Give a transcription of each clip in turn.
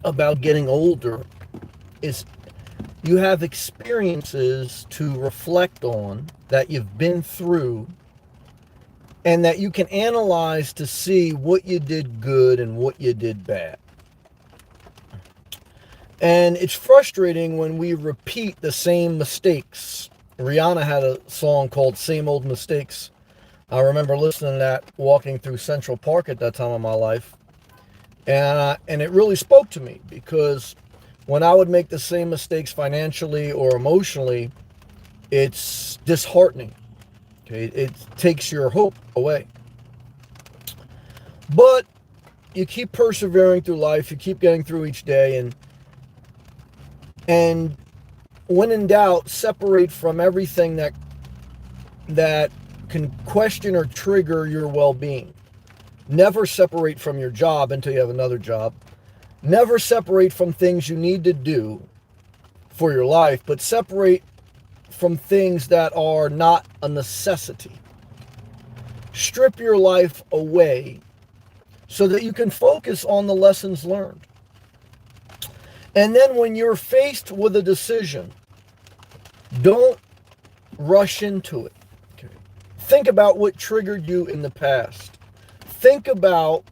about getting older is you have experiences to reflect on that you've been through and that you can analyze to see what you did good and what you did bad. And it's frustrating when we repeat the same mistakes. Rihanna had a song called Same Old Mistakes. I remember listening to that walking through Central Park at that time of my life. And it really spoke to me because when I would make the same mistakes financially or emotionally, it's disheartening. Okay, it takes your hope away. But you keep persevering through life, you keep getting through each day, and when in doubt, separate from everything that can question or trigger your well-being. Never separate from your job until you have another job. Never separate from things you need to do for your life, but separate from things that are not a necessity. Strip your life away so that you can focus on the lessons learned. And then when you're faced with a decision, don't rush into it. Okay. Think about what triggered you in the past. Think about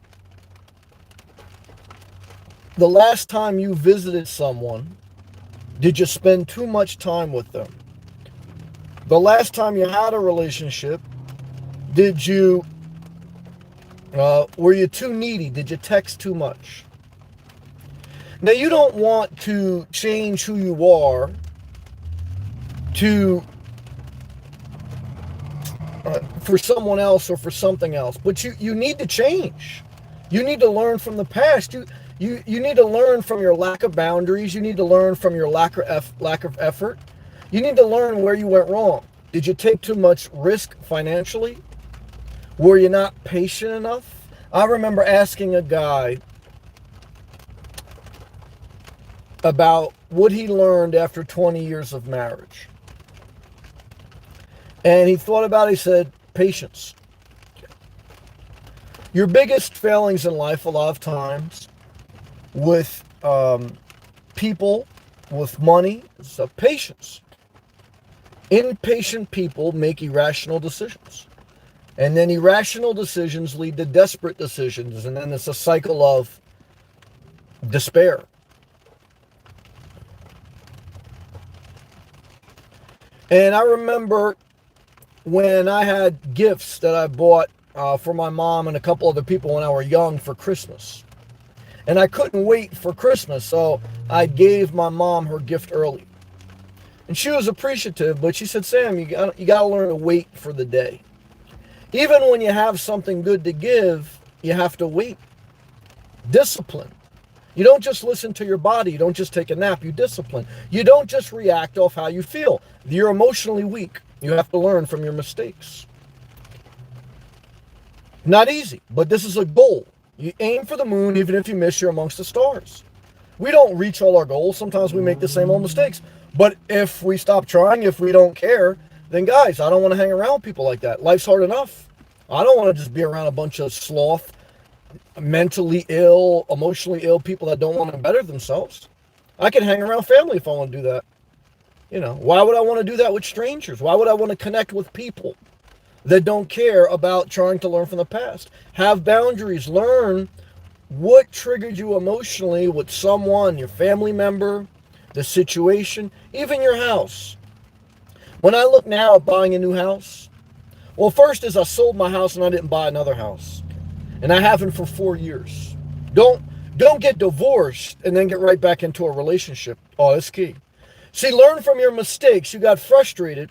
the last time you visited someone. Did you spend too much time with them? The last time you had a relationship, did you were you too needy? Did you text too much? Now, you don't want to change who you are to for someone else or for something else, but you need to change. You need to learn from the past. You need to learn from your lack of boundaries. You need to learn from your lack of effort. You need to learn where you went wrong. Did you take too much risk financially? Were you not patient enough? I remember asking a guy about what he learned after 20 years of marriage. And he thought about it, he said, patience. Your biggest failings in life a lot of times with people, with money, is patience. Impatient people make irrational decisions. And then irrational decisions lead to desperate decisions. And then it's a cycle of despair. And I remember when I had gifts that I bought for my mom and a couple other people when I were young for Christmas. And I couldn't wait for Christmas, so I gave my mom her gift early. And she was appreciative, but she said, Sam, you got to learn to wait for the day. Even when you have something good to give, you have to wait. Discipline. You don't just listen to your body. You don't just take a nap. You discipline. You don't just react off how you feel. You're emotionally weak. You have to learn from your mistakes. Not easy, but this is a goal. You aim for the moon, even if you miss, you're amongst the stars. We don't reach all our goals. Sometimes we make the same old mistakes. But if we stop trying, if we don't care, then guys, I don't want to hang around people like that. Life's hard enough. I don't want to just be around a bunch of sloth, mentally ill, emotionally ill people that don't want to better themselves. I can hang around family if I want to do that. You know, why would I want to do that with strangers? Why would I want to connect with people that don't care about trying to learn from the past? Have boundaries. Learn what triggered you emotionally with someone, your family member, the situation, even your house. When I look now at buying a new house, well, first is I sold my house and I didn't buy another house. And I haven't for 4 years. Don't get divorced and then get right back into a relationship. Oh, that's key. See, learn from your mistakes. You got frustrated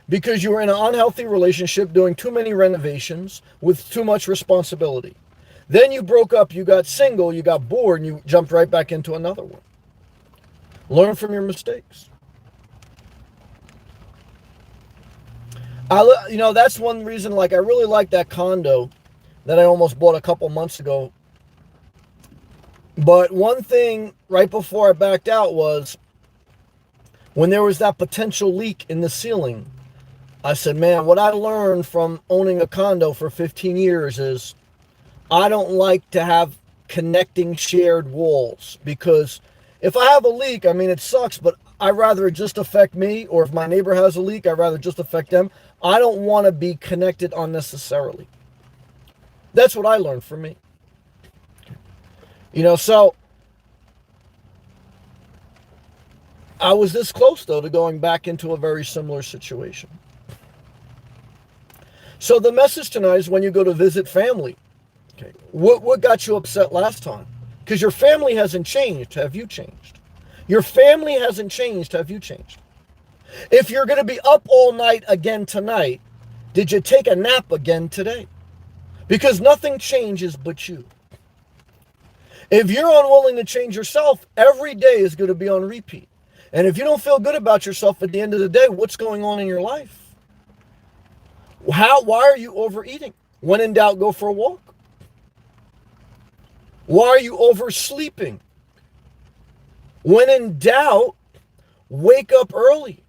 because you were in an unhealthy relationship doing too many renovations with too much responsibility. Then you broke up, you got single, you got bored, and you jumped right back into another one. Learn from your mistakes. That's one reason, like, I really like that condo that I almost bought a couple months ago. But one thing right before I backed out was when there was that potential leak in the ceiling. I said, man, what I learned from owning a condo for 15 years is I don't like to have connecting shared walls. Because if I have a leak, I mean, it sucks, but I'd rather it just affect me, or if my neighbor has a leak, I'd rather just affect them. I don't want to be connected unnecessarily. That's what I learned from me. So I was this close, though, to going back into a very similar situation. So the message tonight is when you go to visit family, okay, what got you upset last time? Because your family hasn't changed. Have you changed? Your family hasn't changed. Have you changed? If you're going to be up all night again tonight, did you take a nap again today? Because nothing changes but you. If you're unwilling to change yourself, every day is going to be on repeat. And if you don't feel good about yourself at the end of the day, what's going on in your life? Why are you overeating? When in doubt, go for a walk. Why are you oversleeping? When in doubt, wake up early.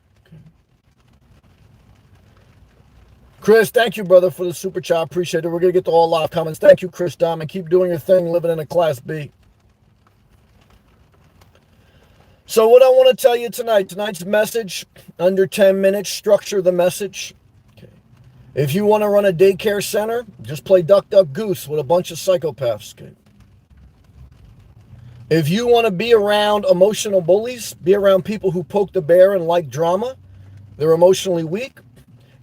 Chris, thank you, brother, for the super chat. Appreciate it. We're going to get to all live comments. Thank you, Chris Diamond. Keep doing your thing, living in a Class B. So what I want to tell you tonight's message, under 10 minutes, structure the message. Okay. If you want to run a daycare center, just play Duck, Duck, Goose with a bunch of psychopaths. Okay. If you want to be around emotional bullies, be around people who poke the bear and like drama, they're emotionally weak.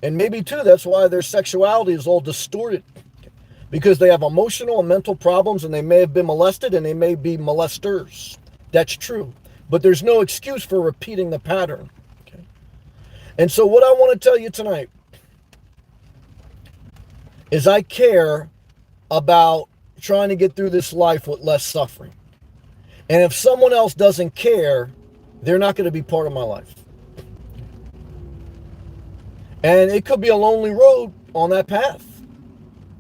And maybe, too, that's why their sexuality is all distorted. Because they have emotional and mental problems, and they may have been molested, and they may be molesters. That's true. But there's no excuse for repeating the pattern. Okay? And so what I want to tell you tonight is I care about trying to get through this life with less suffering. And if someone else doesn't care, they're not going to be part of my life. And it could be a lonely road on that path.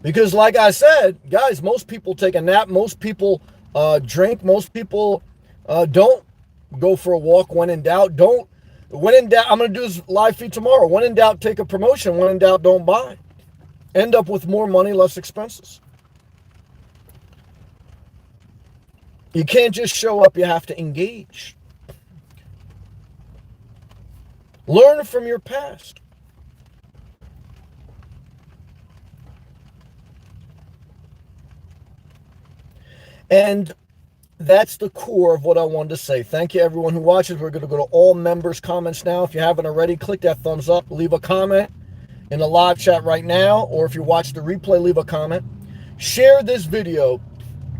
Because like I said, guys, most people take a nap. Most people drink. Most people don't go for a walk when in doubt. When in doubt, I'm going to do this live feed tomorrow. When in doubt, take a promotion. When in doubt, don't buy. End up with more money, less expenses. You can't just show up. You have to engage. Learn from your past. And that's the core of what I wanted to say. Thank you, everyone who watches. We're going to go to all members' comments now. If you haven't already, click that thumbs up. Leave a comment in the live chat right now. Or if you watch the replay, leave a comment. Share this video.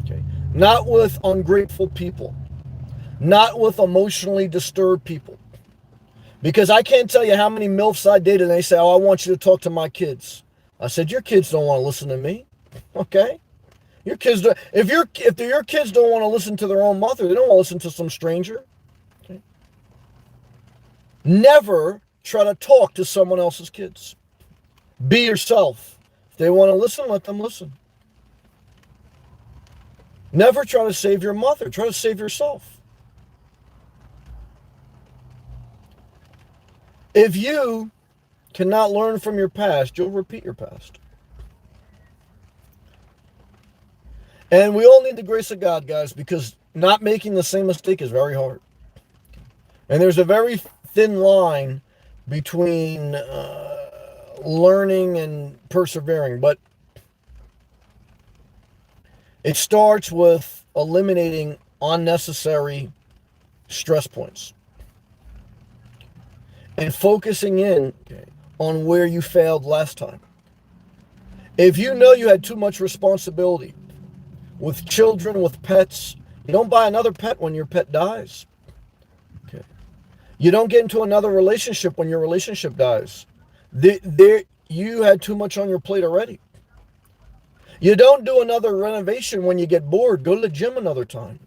Okay, not with ungrateful people. Not with emotionally disturbed people. Because I can't tell you how many MILFs I dated and they say, oh, I want you to talk to my kids. I said, your kids don't want to listen to me. Okay? Your kids do, if your kids don't want to listen to their own mother, they don't want to listen to some stranger. Okay? Never try to talk to someone else's kids. Be yourself. If they want to listen, let them listen. Never try to save your mother. Try to save yourself. If you cannot learn from your past, you'll repeat your past. And we all need the grace of God, guys, because not making the same mistake is very hard. And there's a very thin line between learning and persevering. But it starts with eliminating unnecessary stress points. And focusing in on where you failed last time. If you know you had too much responsibility, with children, with pets, you don't buy another pet when your pet dies. Okay. You don't get into another relationship when your relationship dies. You had too much on your plate already. You don't do another renovation when you get bored. Go to the gym another time.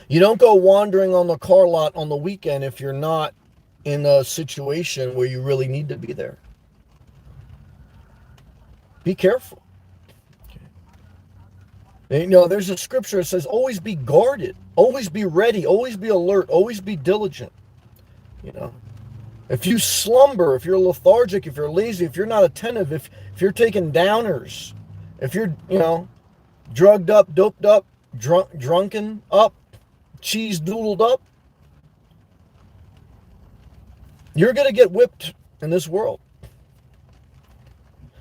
You don't go wandering on the car lot on the weekend if you're not in a situation where you really need to be there. Be careful. You know, there's a scripture that says, always be guarded, always be ready, always be alert, always be diligent. You know, if you slumber, if you're lethargic, if you're lazy, if you're not attentive, if you're taking downers, If you're, drugged up, doped up, drunken up, cheese doodled up, you're going to get whipped in this world.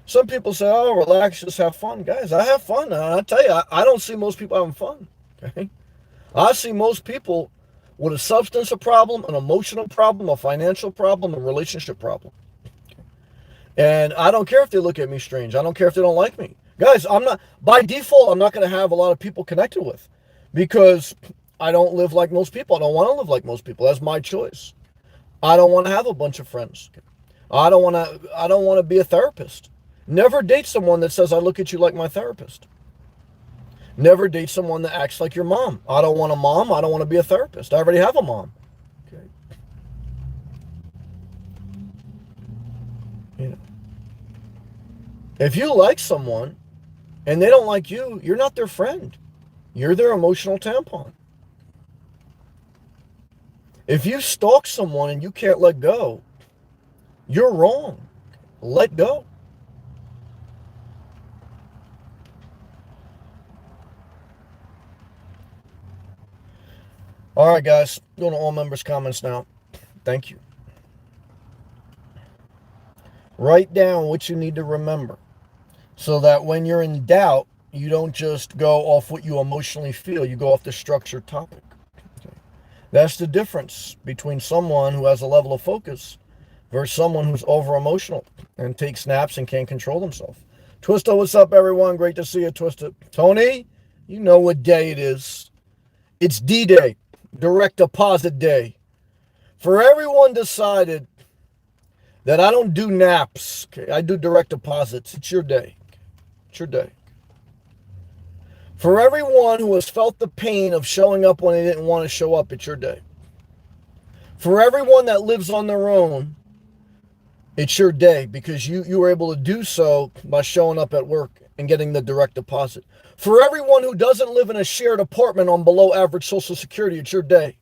Some people say, oh, relax, just have fun. Guys, I have fun. And I tell you, I don't see most people having fun. Okay? I see most people with a substance problem, an emotional problem, a financial problem, a relationship problem. And I don't care if they look at me strange. I don't care if they don't like me. Guys, by default, I'm not going to have a lot of people connected with because I don't live like most people. I don't want to live like most people. That's my choice. I don't want to have a bunch of friends. I don't want to be a therapist. Never date someone that says, I look at you like my therapist. Never date someone that acts like your mom. I don't want a mom. I don't want to be a therapist. I already have a mom. Okay. If you like someone and they don't like you, you're not their friend. You're their emotional tampon. If you stalk someone and you can't let go, you're wrong. Let go. All right, guys. Going to all members' comments now. Thank you. Write down what you need to remember so that when you're in doubt, you don't just go off what you emotionally feel. You go off the structured topic. Okay. That's the difference between someone who has a level of focus versus someone who's over-emotional and takes naps and can't control themselves. Twista, what's up, everyone? Great to see you, Twista. Tony, you know what day it is. It's D-Day, direct deposit day. For everyone decided that I don't do naps, okay? I do direct deposits. It's your day. It's your day. For everyone who has felt the pain of showing up when they didn't want to show up, it's your day. For everyone that lives on their own, it's your day because you were able to do so by showing up at work and getting the direct deposit. For everyone who doesn't live in a shared apartment on below average Social Security, it's your day.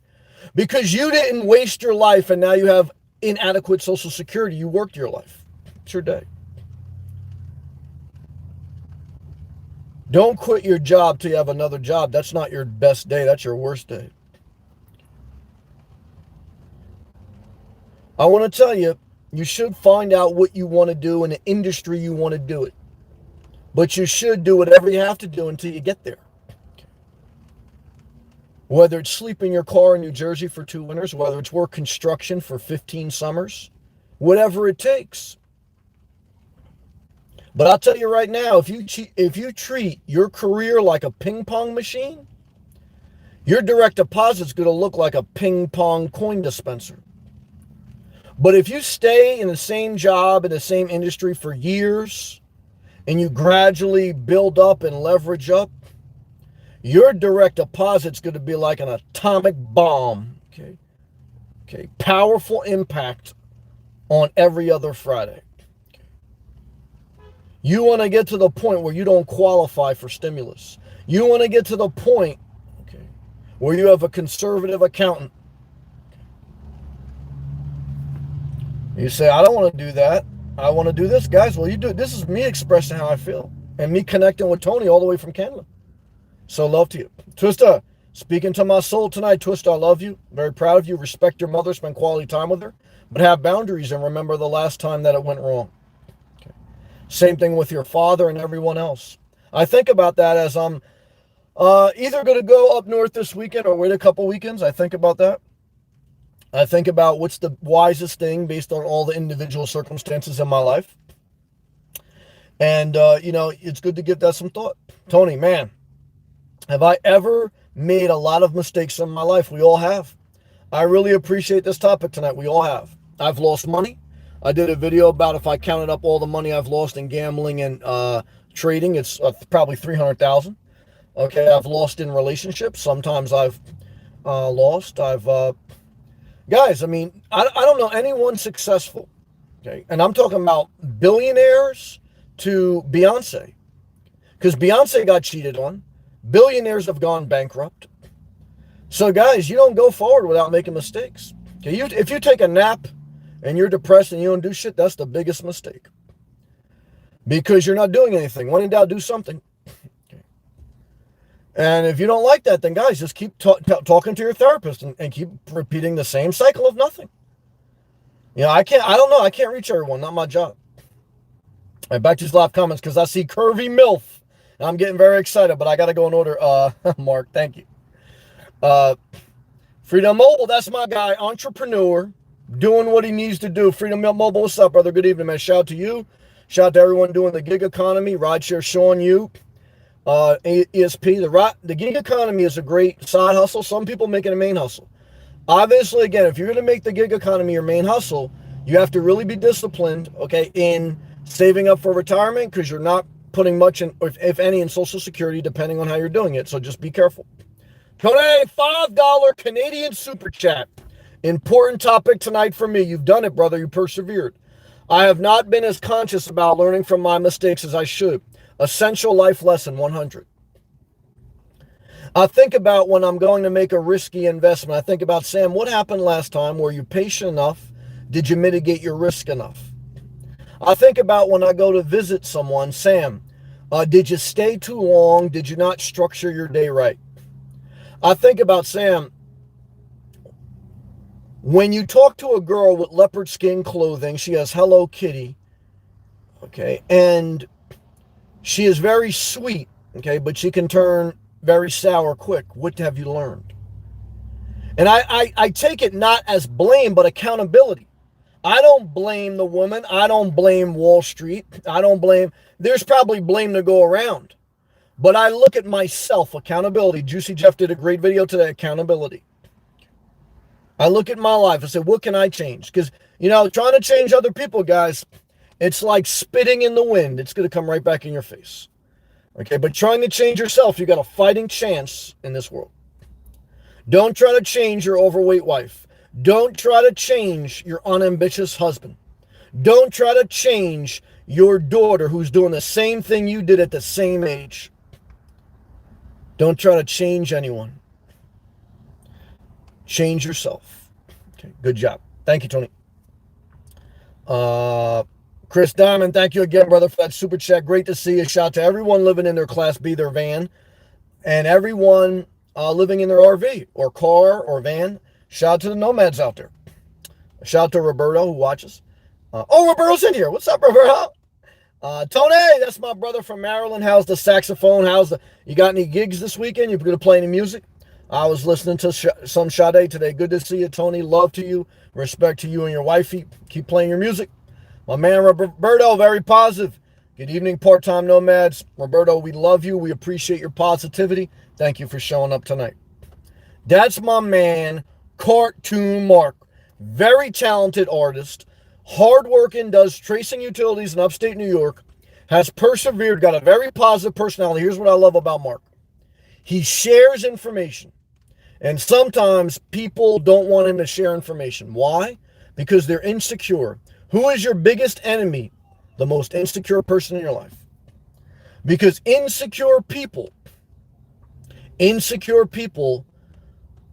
Because you didn't waste your life and now you have inadequate Social Security. You worked your life. It's your day. Don't quit your job till you have another job. That's not your best day. That's your worst day. I want to tell you, you should find out what you want to do in the industry you want to do it. But you should do whatever you have to do until you get there. Whether it's sleep in your car in New Jersey for 2 winters, whether it's work construction for 15 summers, whatever it takes. But I'll tell you right now, if you treat your career like a ping pong machine, your direct deposit's going to look like a ping pong coin dispenser. But if you stay in the same job, in the same industry for years, and you gradually build up and leverage up, your direct deposit's going to be like an atomic bomb. Okay. Powerful impact on every other Friday. Okay. You want to get to the point where you don't qualify for stimulus. You want to get to the point, okay, where you have a conservative accountant. You say, I don't want to do that. I want to do this. Guys, well, you do. This is me expressing how I feel and me connecting with Tony all the way from Canada. So love to you. Twista, speaking to my soul tonight. Twista, I love you. Very proud of you. Respect your mother. Spend quality time with her. But have boundaries and remember the last time that it went wrong. Okay. Same thing with your father and everyone else. I think about that as I'm either going to go up north this weekend or wait a couple weekends. I think about that. I think about what's the wisest thing based on all the individual circumstances in my life. And, it's good to give that some thought. Tony, man, have I ever made a lot of mistakes in my life? We all have. I really appreciate this topic tonight. We all have. I've lost money. I did a video about if I counted up all the money I've lost in gambling and trading, it's probably 300,000. Okay, I've lost in relationships. Sometimes I've lost. Guys, I mean, I don't know anyone successful, okay? And I'm talking about billionaires to Beyonce. Because Beyonce got cheated on. Billionaires have gone bankrupt. So, guys, you don't go forward without making mistakes. Okay? If you take a nap and you're depressed and you don't do shit, that's the biggest mistake. because you're not doing anything. When in doubt, do something. And if you don't like that, then guys, just keep talking to your therapist and keep repeating the same cycle of nothing. You know, I don't know. I can't reach everyone. Not my job. All right, back to these live comments because I see Curvy MILF. I'm getting very excited, but I got to go in order. Mark, thank you. Freedom Mobile, that's my guy. Entrepreneur, doing what he needs to do. Freedom Mobile, what's up, brother? Good evening, man. Shout out to you. Shout out to everyone doing the gig economy. Rideshare showing you. ESP, the gig economy is a great side hustle. Some people make it a main hustle. Obviously, again, if you're going to make the gig economy your main hustle, you have to really be disciplined, okay, in saving up for retirement because you're not putting much in, if any, in Social Security, depending on how you're doing it. So just be careful. Tony, $5 Canadian super chat. Important topic tonight for me. You've done it, brother. You persevered. I have not been as conscious about learning from my mistakes as I should. Essential life lesson 100. I think about when I'm going to make a risky investment. I think about, Sam, what happened last time? Were you patient enough? Did you mitigate your risk enough? I think about when I go to visit someone, Sam, did you stay too long? Did you not structure your day right? I think about, Sam, when you talk to a girl with leopard skin clothing, she has Hello Kitty, okay, and she is very sweet, okay, but she can turn very sour quick. What have you learned? And I take it not as blame, but accountability. I don't blame the woman. I don't blame Wall Street. There's probably blame to go around. But I look at myself, accountability. Juicy Jeff did a great video today, accountability. I look at my life and say, what can I change? Because, trying to change other people, guys, it's like spitting in the wind. It's going to come right back in your face. Okay, but trying to change yourself, you got a fighting chance in this world. Don't try to change your overweight wife. Don't try to change your unambitious husband. Don't try to change your daughter who's doing the same thing you did at the same age. Don't try to change anyone. Change yourself. Okay, good job. Thank you, Tony. Chris Diamond, thank you again, brother, for that super chat. Great to see you. Shout out to everyone living in their Class B, their van, and everyone living in their RV or car or van. Shout out to the nomads out there. Shout out to Roberto who watches. Roberto's in here. What's up, Roberto? Tony, that's my brother from Maryland. How's the saxophone? You got any gigs this weekend? You going to play any music? I was listening to some Sade today. Good to see you, Tony. Love to you. Respect to you and your wifey. Keep playing your music. My man Roberto, very positive. Good evening, part-time nomads. Roberto, we love you. We appreciate your positivity. Thank you for showing up tonight. That's my man, Cartoon Mark. Very talented artist. Hardworking, does tracing utilities in upstate New York. Has persevered, got a very positive personality. Here's what I love about Mark. He shares information. And sometimes people don't want him to share information. Why? Because they're insecure. Who is your biggest enemy? The most insecure person in your life. Because insecure people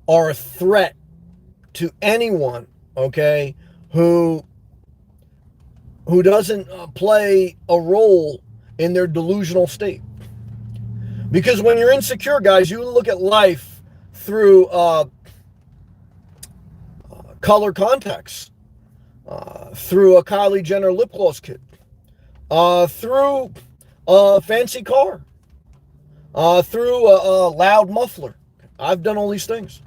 are a threat to anyone, okay, who doesn't play a role in their delusional state. Because when you're insecure, guys, you look at life through color contacts. Through a Kylie Jenner lip gloss kit, through a fancy car, through a loud muffler. I've done all these things,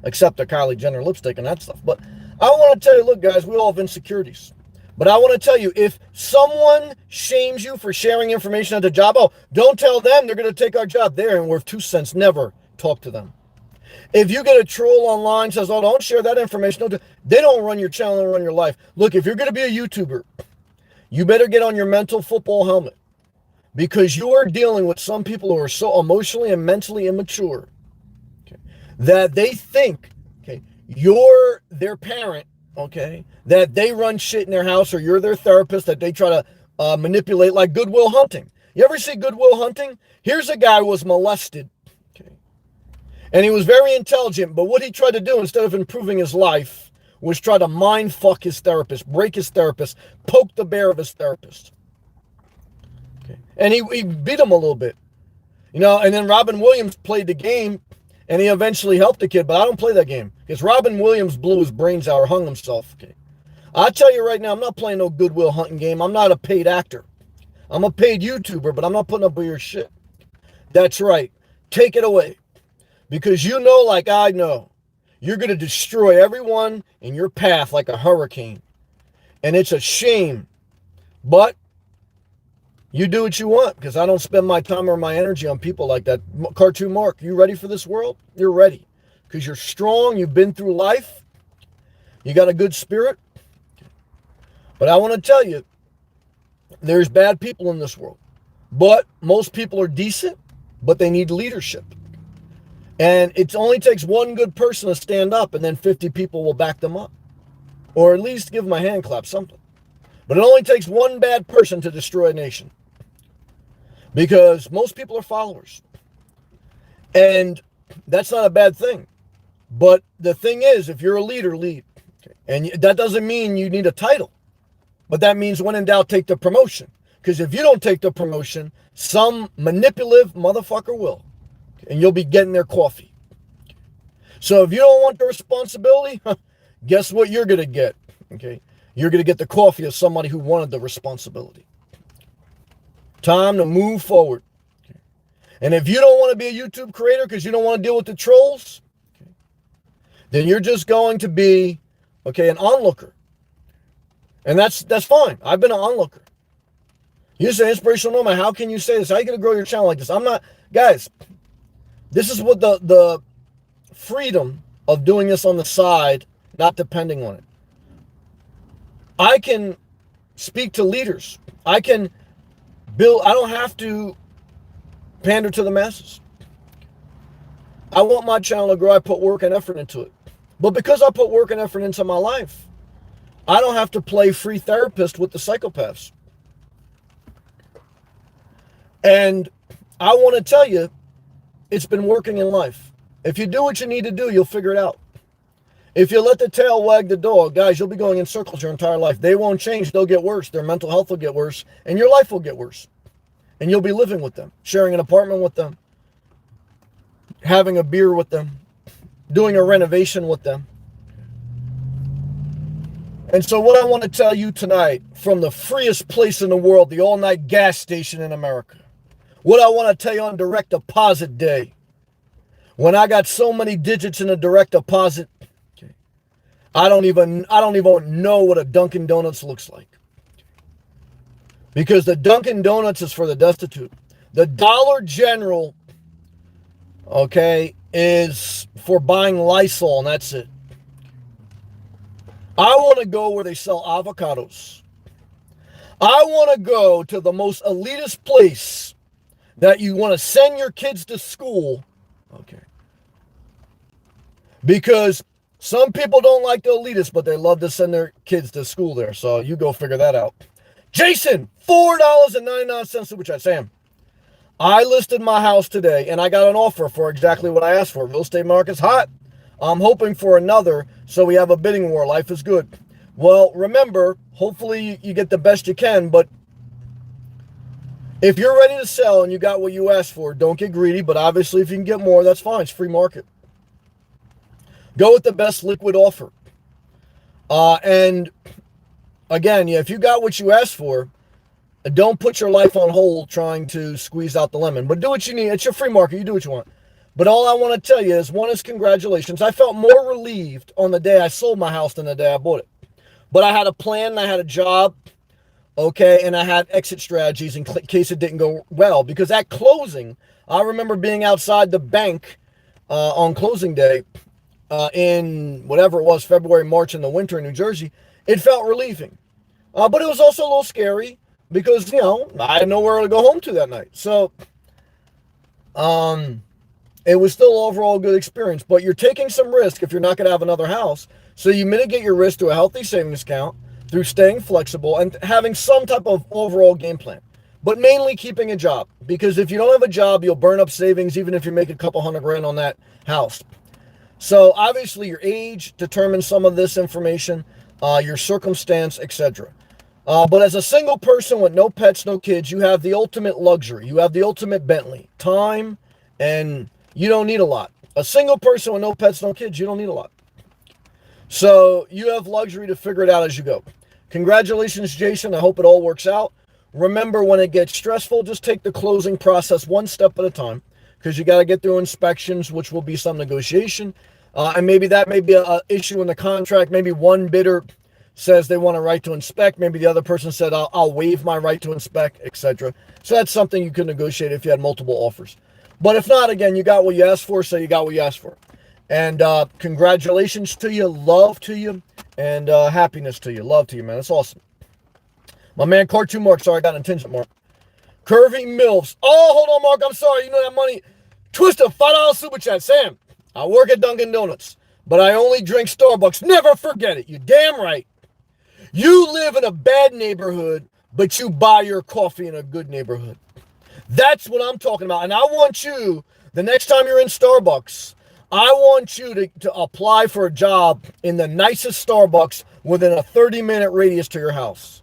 except the Kylie Jenner lipstick and that stuff. But I want to tell you, look, guys, we all have insecurities. But I want to tell you, if someone shames you for sharing information at the job, don't tell them they're going to take our job. There and worth 2 cents. Never talk to them. If you get a troll online says, don't share that information. They don't run your channel and run your life. Look, if you're going to be a YouTuber, you better get on your mental football helmet because you are dealing with some people who are so emotionally and mentally immature that they think, you're their parent, that they run shit in their house or you're their therapist that they try to manipulate like Good Will Hunting. You ever see Good Will Hunting? Here's a guy who was molested. And he was very intelligent, but what he tried to do instead of improving his life was try to mind fuck his therapist, break his therapist, poke the bear of his therapist. And he beat him a little bit. You know, and then Robin Williams played the game, and he eventually helped the kid, but I don't play that game because Robin Williams blew his brains out or hung himself. Okay. I tell you right now, I'm not playing no Goodwill Hunting game. I'm not a paid actor. I'm a paid YouTuber, but I'm not putting up with your shit. That's right. Take it away. Because you know, like I know, you're going to destroy everyone in your path like a hurricane. And it's a shame. But you do what you want, because I don't spend my time or my energy on people like that. Cartoon Mark, you ready for this world? You're ready. Because you're strong. You've been through life. You got a good spirit. But I want to tell you, there's bad people in this world. But most people are decent, but they need leadership. And it only takes one good person to stand up, and then 50 people will back them up. Or at least give them a hand clap, something. But it only takes one bad person to destroy a nation. Because most people are followers. And that's not a bad thing. But the thing is, if you're a leader, lead. Okay. And that doesn't mean you need a title. But that means when in doubt, take the promotion. Because if you don't take the promotion, some manipulative motherfucker will. And you'll be getting their coffee. So if you don't want the responsibility, guess what you're going to get? Okay, you're going to get the coffee of somebody who wanted the responsibility. Time to move forward. Okay. And if you don't want to be a YouTube creator because you don't want to deal with the trolls, okay, then you're just going to be, okay, an onlooker. And that's fine. I've been an onlooker. You say inspirational moment. How can you say this? How are you going to grow your channel like this? I'm not, guys. This is what the freedom of doing this on the side, not depending on it. I can speak to leaders. I can build. I don't have to pander to the masses. I want my channel to grow. I put work and effort into it. But because I put work and effort into my life, I don't have to play free therapist with the psychopaths. And I want to tell you, it's been working in life. If you do what you need to do, you'll figure it out. If you let the tail wag the dog, guys, you'll be going in circles your entire life. They won't change. They'll get worse. Their mental health will get worse. And your life will get worse. And you'll be living with them, sharing an apartment with them, having a beer with them, doing a renovation with them. And so what I want to tell you tonight, from the freest place in the world, the all-night gas station in America, what I want to tell you on direct deposit day, when I got so many digits in a direct deposit, okay, I don't even know what a Dunkin' Donuts looks like. Because the Dunkin' Donuts is for the destitute. The Dollar General, okay, is for buying Lysol, and that's it. I want to go where they sell avocados. I want to go to the most elitist place that you want to send your kids to school. Okay. Because some people don't like the elitists, but they love to send their kids to school there. So you go figure that out. Jason, $4.99 super chat. Sam, I listed my house today and I got an offer for exactly what I asked for. Real estate market's hot. I'm hoping for another, so we have a bidding war. Life is good. Well, remember, hopefully you get the best you can, but if you're ready to sell and you got what you asked for, don't get greedy, but obviously if you can get more, that's fine. It's free market. Go with the best liquid offer. And again, yeah, if you got what you asked for, don't put your life on hold trying to squeeze out the lemon, but do what you need. It's your free market. You do what you want. But all I want to tell you is, one is congratulations. I felt more relieved on the day I sold my house than the day I bought it. But I had a plan, and I had a job, okay, and I had exit strategies in case it didn't go well. Because at closing, I remember being outside the bank on closing day in whatever it was, February, March in the winter in New Jersey. It felt relieving. But it was also a little scary because, you know, I had nowhere to go home to that night. So, it was still overall a good experience, but you're taking some risk if you're not going to have another house. So you mitigate your risk to a healthy savings account through staying flexible and having some type of overall game plan, but mainly keeping a job. Because if you don't have a job, you'll burn up savings even if you make a couple $100,000 on that house. So obviously your age determines some of this information, your circumstance, etc. But as a single person with no pets, no kids, you have the ultimate luxury. You have the ultimate Bentley. Time, and you don't need a lot. A single person with no pets, no kids, you don't need a lot. So you have luxury to figure it out as you go. Congratulations, Jason. I hope it all works out. Remember, when it gets stressful, just take the closing process one step at a time, because you got to get through inspections, which will be some negotiation. And maybe that may be an issue in the contract. Maybe one bidder says they want a right to inspect. Maybe the other person said, I'll waive my right to inspect, etc. So that's something you can negotiate if you had multiple offers. But if not, again, you got what you asked for, so you got what you asked for. And congratulations to you, love to you, and happiness to you. Love to you, man. That's awesome. My man, Cartoon Mark. Sorry, I got an attention, Mark. Curvy MILFs. Oh, hold on, Mark. I'm sorry. You know that money. Twister, $5 super chat. Sam, I work at Dunkin' Donuts, but I only drink Starbucks. Never forget it. You're damn right. You live in a bad neighborhood, but you buy your coffee in a good neighborhood. That's what I'm talking about. And I want you, the next time you're in Starbucks, I want you to apply for a job in the nicest Starbucks within a 30-minute radius to your house.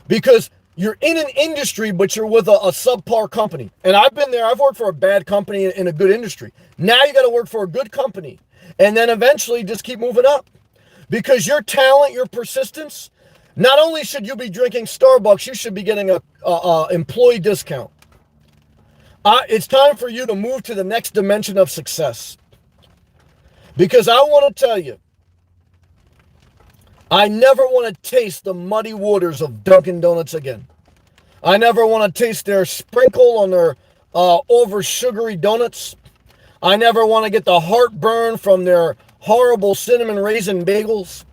Because you're in an industry, but you're with a subpar company. And I've been there. I've worked for a bad company in a good industry. Now you got to work for a good company. And then eventually just keep moving up. Because your talent, your persistence, not only should you be drinking Starbucks, you should be getting a employee discount. It's time for you to move to the next dimension of success. Because I want to tell you, I never want to taste the muddy waters of Dunkin' Donuts again. I never want to taste their sprinkle on their over sugary donuts. I never want to get the heartburn from their horrible cinnamon raisin bagels.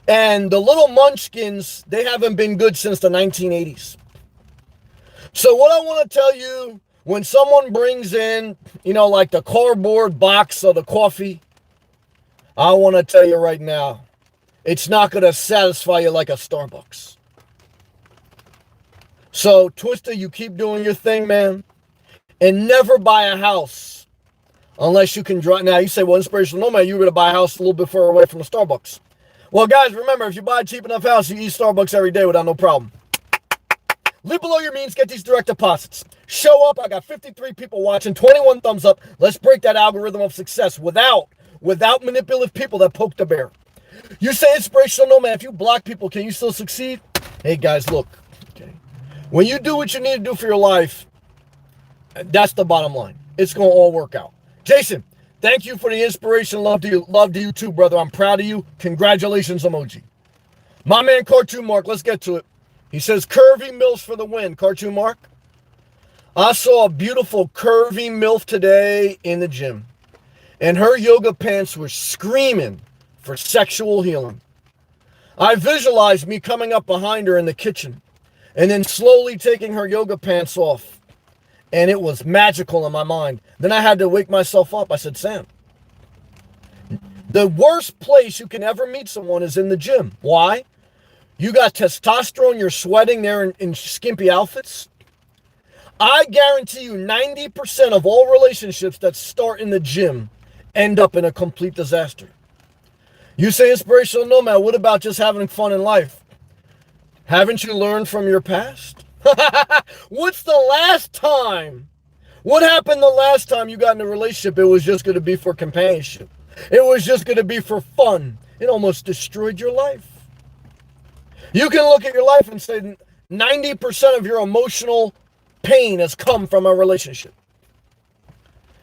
And the little munchkins, they haven't been good since the 1980s. So what I want to tell you, when someone brings in, like the cardboard box of the coffee, I want to tell you right now, it's not going to satisfy you like a Starbucks. So, Twister, you keep doing your thing, man. And never buy a house unless you can drive. Now, you say, well, Inspirational Nomad, you're going to buy a house a little bit further away from a Starbucks. Well, guys, remember, if you buy a cheap enough house, you eat Starbucks every day without no problem. Live below your means, get these direct deposits. Show up. I got 53 people watching, 21 thumbs up. Let's break that algorithm of success without manipulative people that poke the bear. You say Inspirational Nomad, if you block people, can you still succeed? Hey, guys, look. Okay. When you do what you need to do for your life, that's the bottom line. It's going to all work out. Jason, thank you for the inspiration. Love to you too, brother. I'm proud of you. Congratulations, emoji. My man, Cartoon Mark, let's get to it. He says, Curvy MILFs for the win. Cartoon Mark, I saw a beautiful curvy MILF today in the gym, and her yoga pants were screaming for sexual healing. I visualized me coming up behind her in the kitchen and then slowly taking her yoga pants off, and it was magical in my mind. Then I had to wake myself up. I said, Sam, the worst place you can ever meet someone is in the gym. Why? You got testosterone, you're sweating there in skimpy outfits. I guarantee you 90% of all relationships that start in the gym end up in a complete disaster. You say Inspirational Nomad, what about just having fun in life? Haven't you learned from your past? What's the last time? What happened the last time you got in a relationship? It was just going to be for companionship. It was just going to be for fun. It almost destroyed your life. You can look at your life and say 90% of your emotional pain has come from a relationship.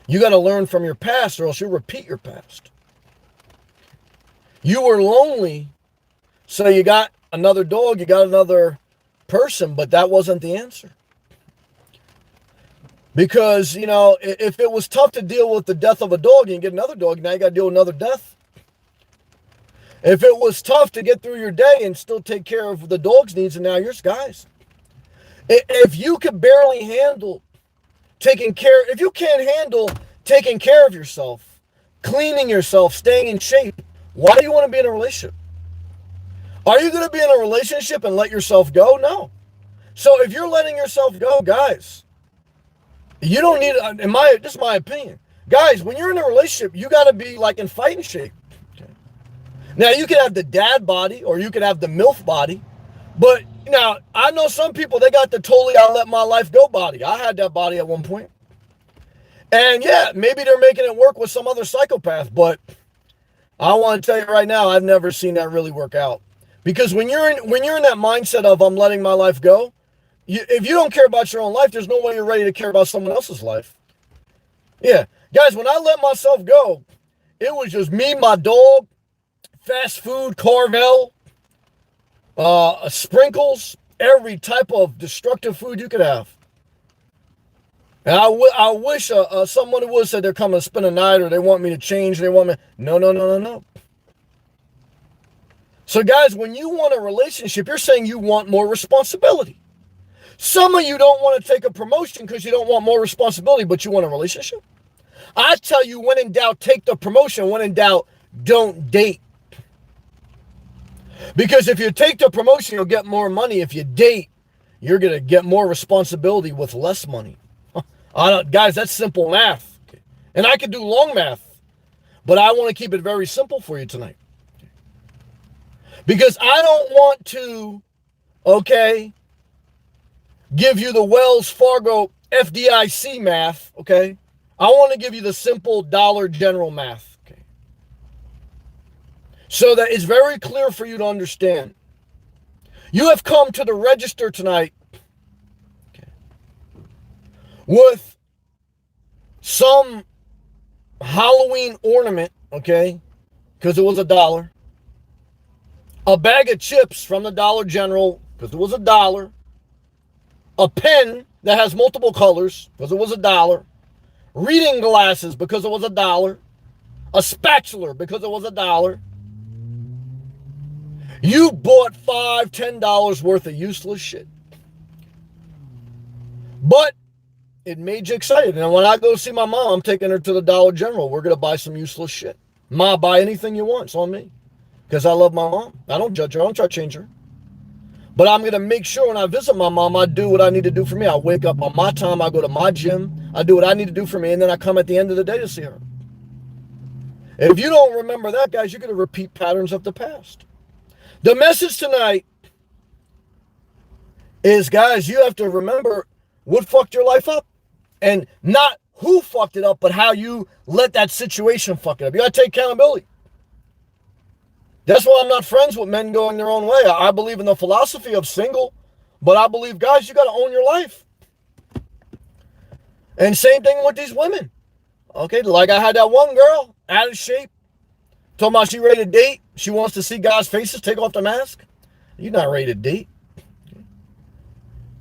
You got to learn from your past, or else you'll repeat your past. You were lonely, so you got another dog, you got another person, but that wasn't the answer. Because, if it was tough to deal with the death of a dog, you can get another dog, now you got to deal with another death. If it was tough to get through your day and still take care of the dog's needs, and now yours, guys. If you could barely handle if you can't handle taking care of yourself, cleaning yourself, staying in shape, why do you want to be in a relationship? Are you going to be in a relationship and let yourself go? No. So if you're letting yourself go, guys, you don't need, this is my opinion. Guys, when you're in a relationship, you got to be like in fighting shape. Okay. Now, you could have the dad body or you could have the MILF body, but Now, I know some people, they got the totally I let my life go body. I had that body at one point. And yeah, maybe they're making it work with some other psychopath, but I want to tell you right now, I've never seen that really work out. Because when you're in that mindset of I'm letting my life go, if you don't care about your own life, there's no way you're ready to care about someone else's life. Yeah. Guys, when I let myself go, it was just me, my dog, fast food, Carvel, sprinkles, every type of destructive food you could have. And I wish someone would have said they're coming to spend a night or they want me to change. They want me. No. So guys, when you want a relationship, you're saying you want more responsibility. Some of you don't want to take a promotion because you don't want more responsibility, but you want a relationship. I tell you, when in doubt, take the promotion. When in doubt, don't date. Because if you take the promotion, you'll get more money. If you date, you're going to get more responsibility with less money. Guys, that's simple math. And I could do long math, but I want to keep it very simple for you tonight. Because I don't want to, give you the Wells Fargo FDIC math, okay? I want to give you the simple Dollar General math, okay? So that it's very clear for you to understand. You have come to the register tonight with some Halloween ornament, okay? Because it was $1. A bag of chips from the Dollar General, because it was $1. A pen that has multiple colors, because it was $1. Reading glasses, because it was $1. A spatula, because it was $1. You bought $5, $10 worth of useless shit. But it made you excited. And when I go see my mom, I'm taking her to the Dollar General. We're going to buy some useless shit. Ma, buy anything you want. It's on me. Because I love my mom. I don't judge her. I don't try to change her. But I'm going to make sure when I visit my mom, I do what I need to do for me. I wake up on my time. I go to my gym. I do what I need to do for me. And then I come at the end of the day to see her. If you don't remember that, guys, you're going to repeat patterns of the past. The message tonight is, guys, you have to remember what fucked your life up. And not who fucked it up, but how you let that situation fuck it up. You got to take accountability. That's why I'm not friends with men going their own way. I believe in the philosophy of single, but I believe, guys, you got to own your life. And same thing with these women. Okay, like I had that one girl, out of shape, talking about she ready to date. She wants to see guys' faces, take off the mask. You're not ready to date.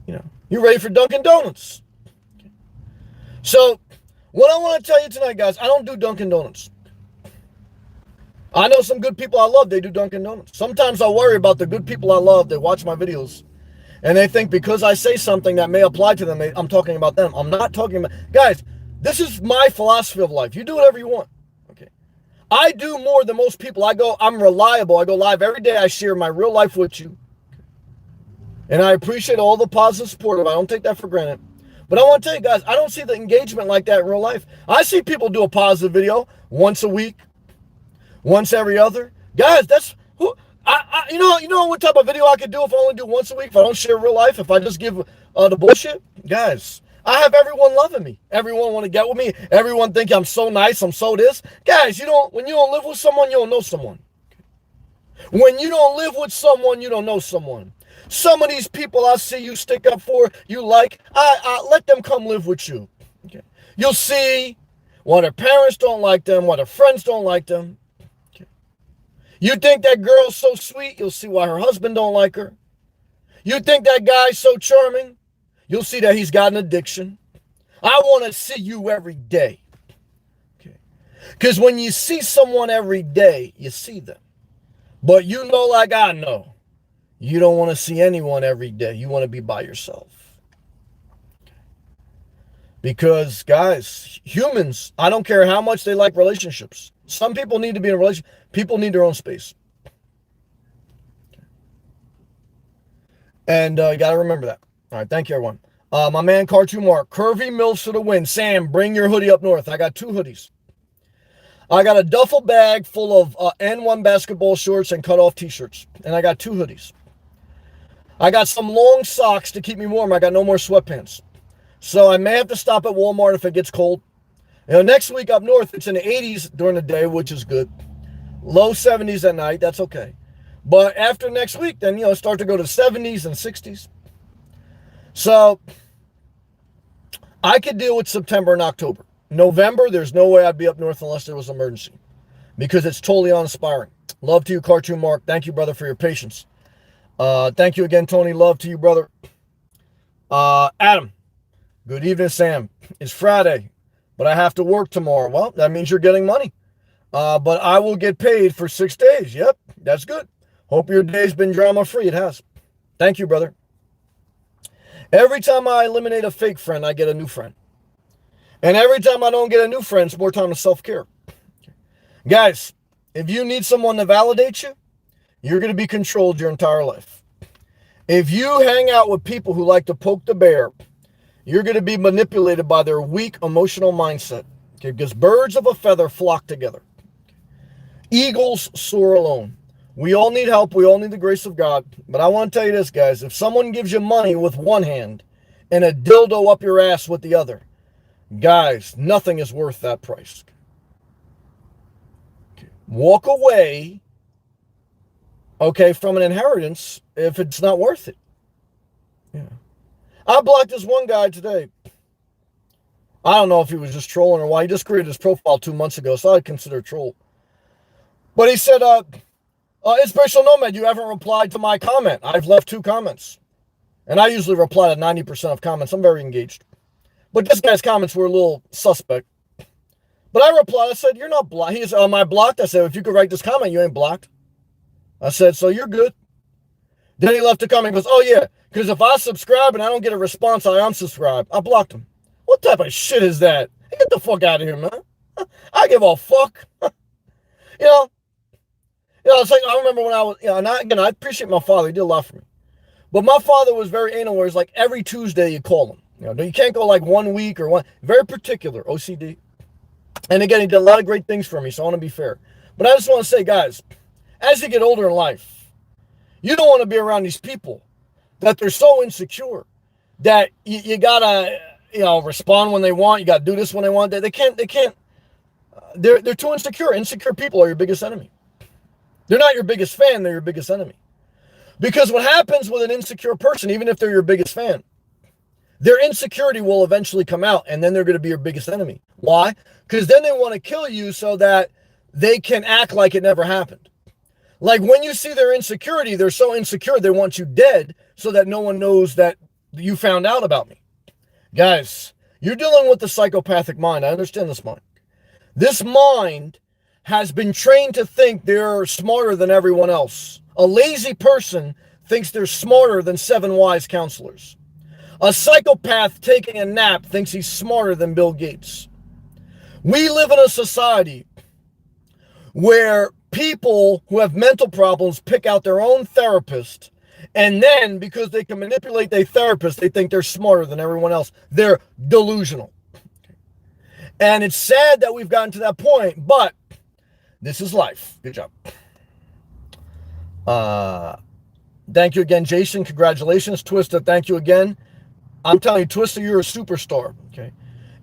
You know, you're ready for Dunkin' Donuts. So, what I want to tell you tonight, guys, I don't do Dunkin' Donuts. I know some good people I love, they do Dunkin' Donuts. Sometimes I worry about the good people I love that watch my videos. And they think because I say something that may apply to them, I'm talking about them. I'm not talking about... Guys, this is my philosophy of life. You do whatever you want. Okay. I do more than most people. I'm reliable. I go live every day. I share my real life with you. And I appreciate all the positive support. I don't take that for granted. But I want to tell you guys, I don't see the engagement like that in real life. I see people do a positive video once a week, once every other. Guys, that's who you know what type of video I could do if I only do once a week, if I don't share real life, if I just give the bullshit? Guys, I have everyone loving me. Everyone want to get with me. Everyone think I'm so nice, I'm so this. Guys, when you don't live with someone, you don't know someone. When you don't live with someone, you don't know someone. Some of these people I see you stick up for, you like, I let them come live with you. Okay. You'll see why their parents don't like them, why their friends don't like them. Okay. You think that girl's so sweet, you'll see why her husband don't like her. You think that guy's so charming, you'll see that he's got an addiction. I want to see you every day. Okay. Because when you see someone every day, you see them. But you know, like I know, you don't want to see anyone every day. You want to be by yourself. Because, guys, humans, I don't care how much they like relationships. Some people need to be in a relationship. People need their own space. And you got to remember that. All right, thank you, everyone. My man, Cartoon Mark, Curvy Milfs for the win. Sam, bring your hoodie up north. I got 2 hoodies. I got a duffel bag full of N1 basketball shorts and cut-off t-shirts. And I got 2 hoodies. I got some long socks to keep me warm. I got no more sweatpants. So I may have to stop at Walmart if it gets cold. Next week up north, it's in the 80s during the day, which is good. Low 70s at night, that's okay. But after next week, then, start to go to 70s and 60s. So I could deal with September and October. November, there's no way I'd be up north unless there was an emergency because it's totally uninspiring. Love to you, Cartoon Mark. Thank you, brother, for your patience. Thank you again, Tony. Love to you, brother. Adam, good evening, Sam. It's Friday, but I have to work tomorrow. Well, that means you're getting money. But I will get paid for 6 days. Yep, that's good. Hope your day's been drama-free. It has. Thank you, brother. Every time I eliminate a fake friend, I get a new friend. And every time I don't get a new friend, it's more time to self-care. Guys, if you need someone to validate you, you're going to be controlled your entire life. If you hang out with people who like to poke the bear, you're going to be manipulated by their weak emotional mindset. Okay? Because birds of a feather flock together. Eagles soar alone. We all need help. We all need the grace of God. But I want to tell you this, guys. If someone gives you money with one hand and a dildo up your ass with the other, guys, nothing is worth that price. Okay. Walk away, from an inheritance if it's not worth it. Yeah. I blocked this one guy today. I don't know if he was just trolling or why. He just created his profile 2 months ago, so I'd consider a troll. But he said, Inspirational Nomad, you haven't replied to my comment. I've left 2 comments. And I usually reply to 90% of comments. I'm very engaged. But this guy's comments were a little suspect. But I replied, I said, you're not blocked. He said, am I blocked? I said, if you could write this comment, you ain't blocked. I said, so you're good. Then he left a comment and goes, oh yeah, because if I subscribe and I don't get a response, I unsubscribe. I blocked him. What type of shit is that? Get the fuck out of here, man. I give a fuck. It's like, I remember when I was, and I appreciate my father. He did a lot for me. But my father was very anal, where it's like every Tuesday you call him. You can't go like 1 week or one. Very particular, OCD. And again, he did a lot of great things for me, so I want to be fair. But I just want to say, guys, as you get older in life, you don't want to be around these people that they're so insecure that you gotta, respond when they want. You gotta do this when they want. They can't. They're too insecure. Insecure people are your biggest enemy. They're not your biggest fan, they're your biggest enemy. Because what happens with an insecure person, even if they're your biggest fan, their insecurity will eventually come out, and then they're going to be your biggest enemy. Why? Because then they want to kill you so that they can act like it never happened. Like when you see their insecurity, they're so insecure they want you dead so that no one knows that you found out about me. Guys, you're dealing with the psychopathic mind. I understand this mind. This mind has been trained to think they're smarter than everyone else. A lazy person thinks they're smarter than 7 wise counselors. A psychopath taking a nap thinks he's smarter than Bill Gates. We live in a society where people who have mental problems pick out their own therapist, and then because they can manipulate their therapist, they think they're smarter than everyone else. They're delusional. And it's sad that we've gotten to that point, but this is life. Good job. Thank you again, Jason. Congratulations. Twister, thank you again. I'm telling you, Twister, you're a superstar. Okay.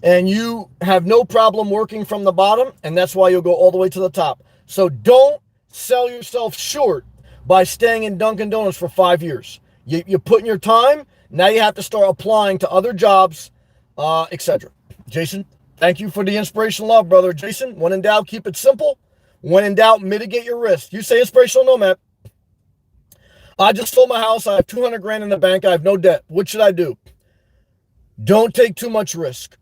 And you have no problem working from the bottom, and that's why you'll go all the way to the top. So don't sell yourself short by staying in Dunkin' Donuts for 5 years. You put in your time. Now you have to start applying to other jobs, etc. Jason, thank you for the inspirational love, brother. Jason, when in doubt, keep it simple. When in doubt, mitigate your risk. You say Inspirational Nomad. I just sold my house. I have 200 grand in the bank. I have no debt. What should I do? Don't take too much risk.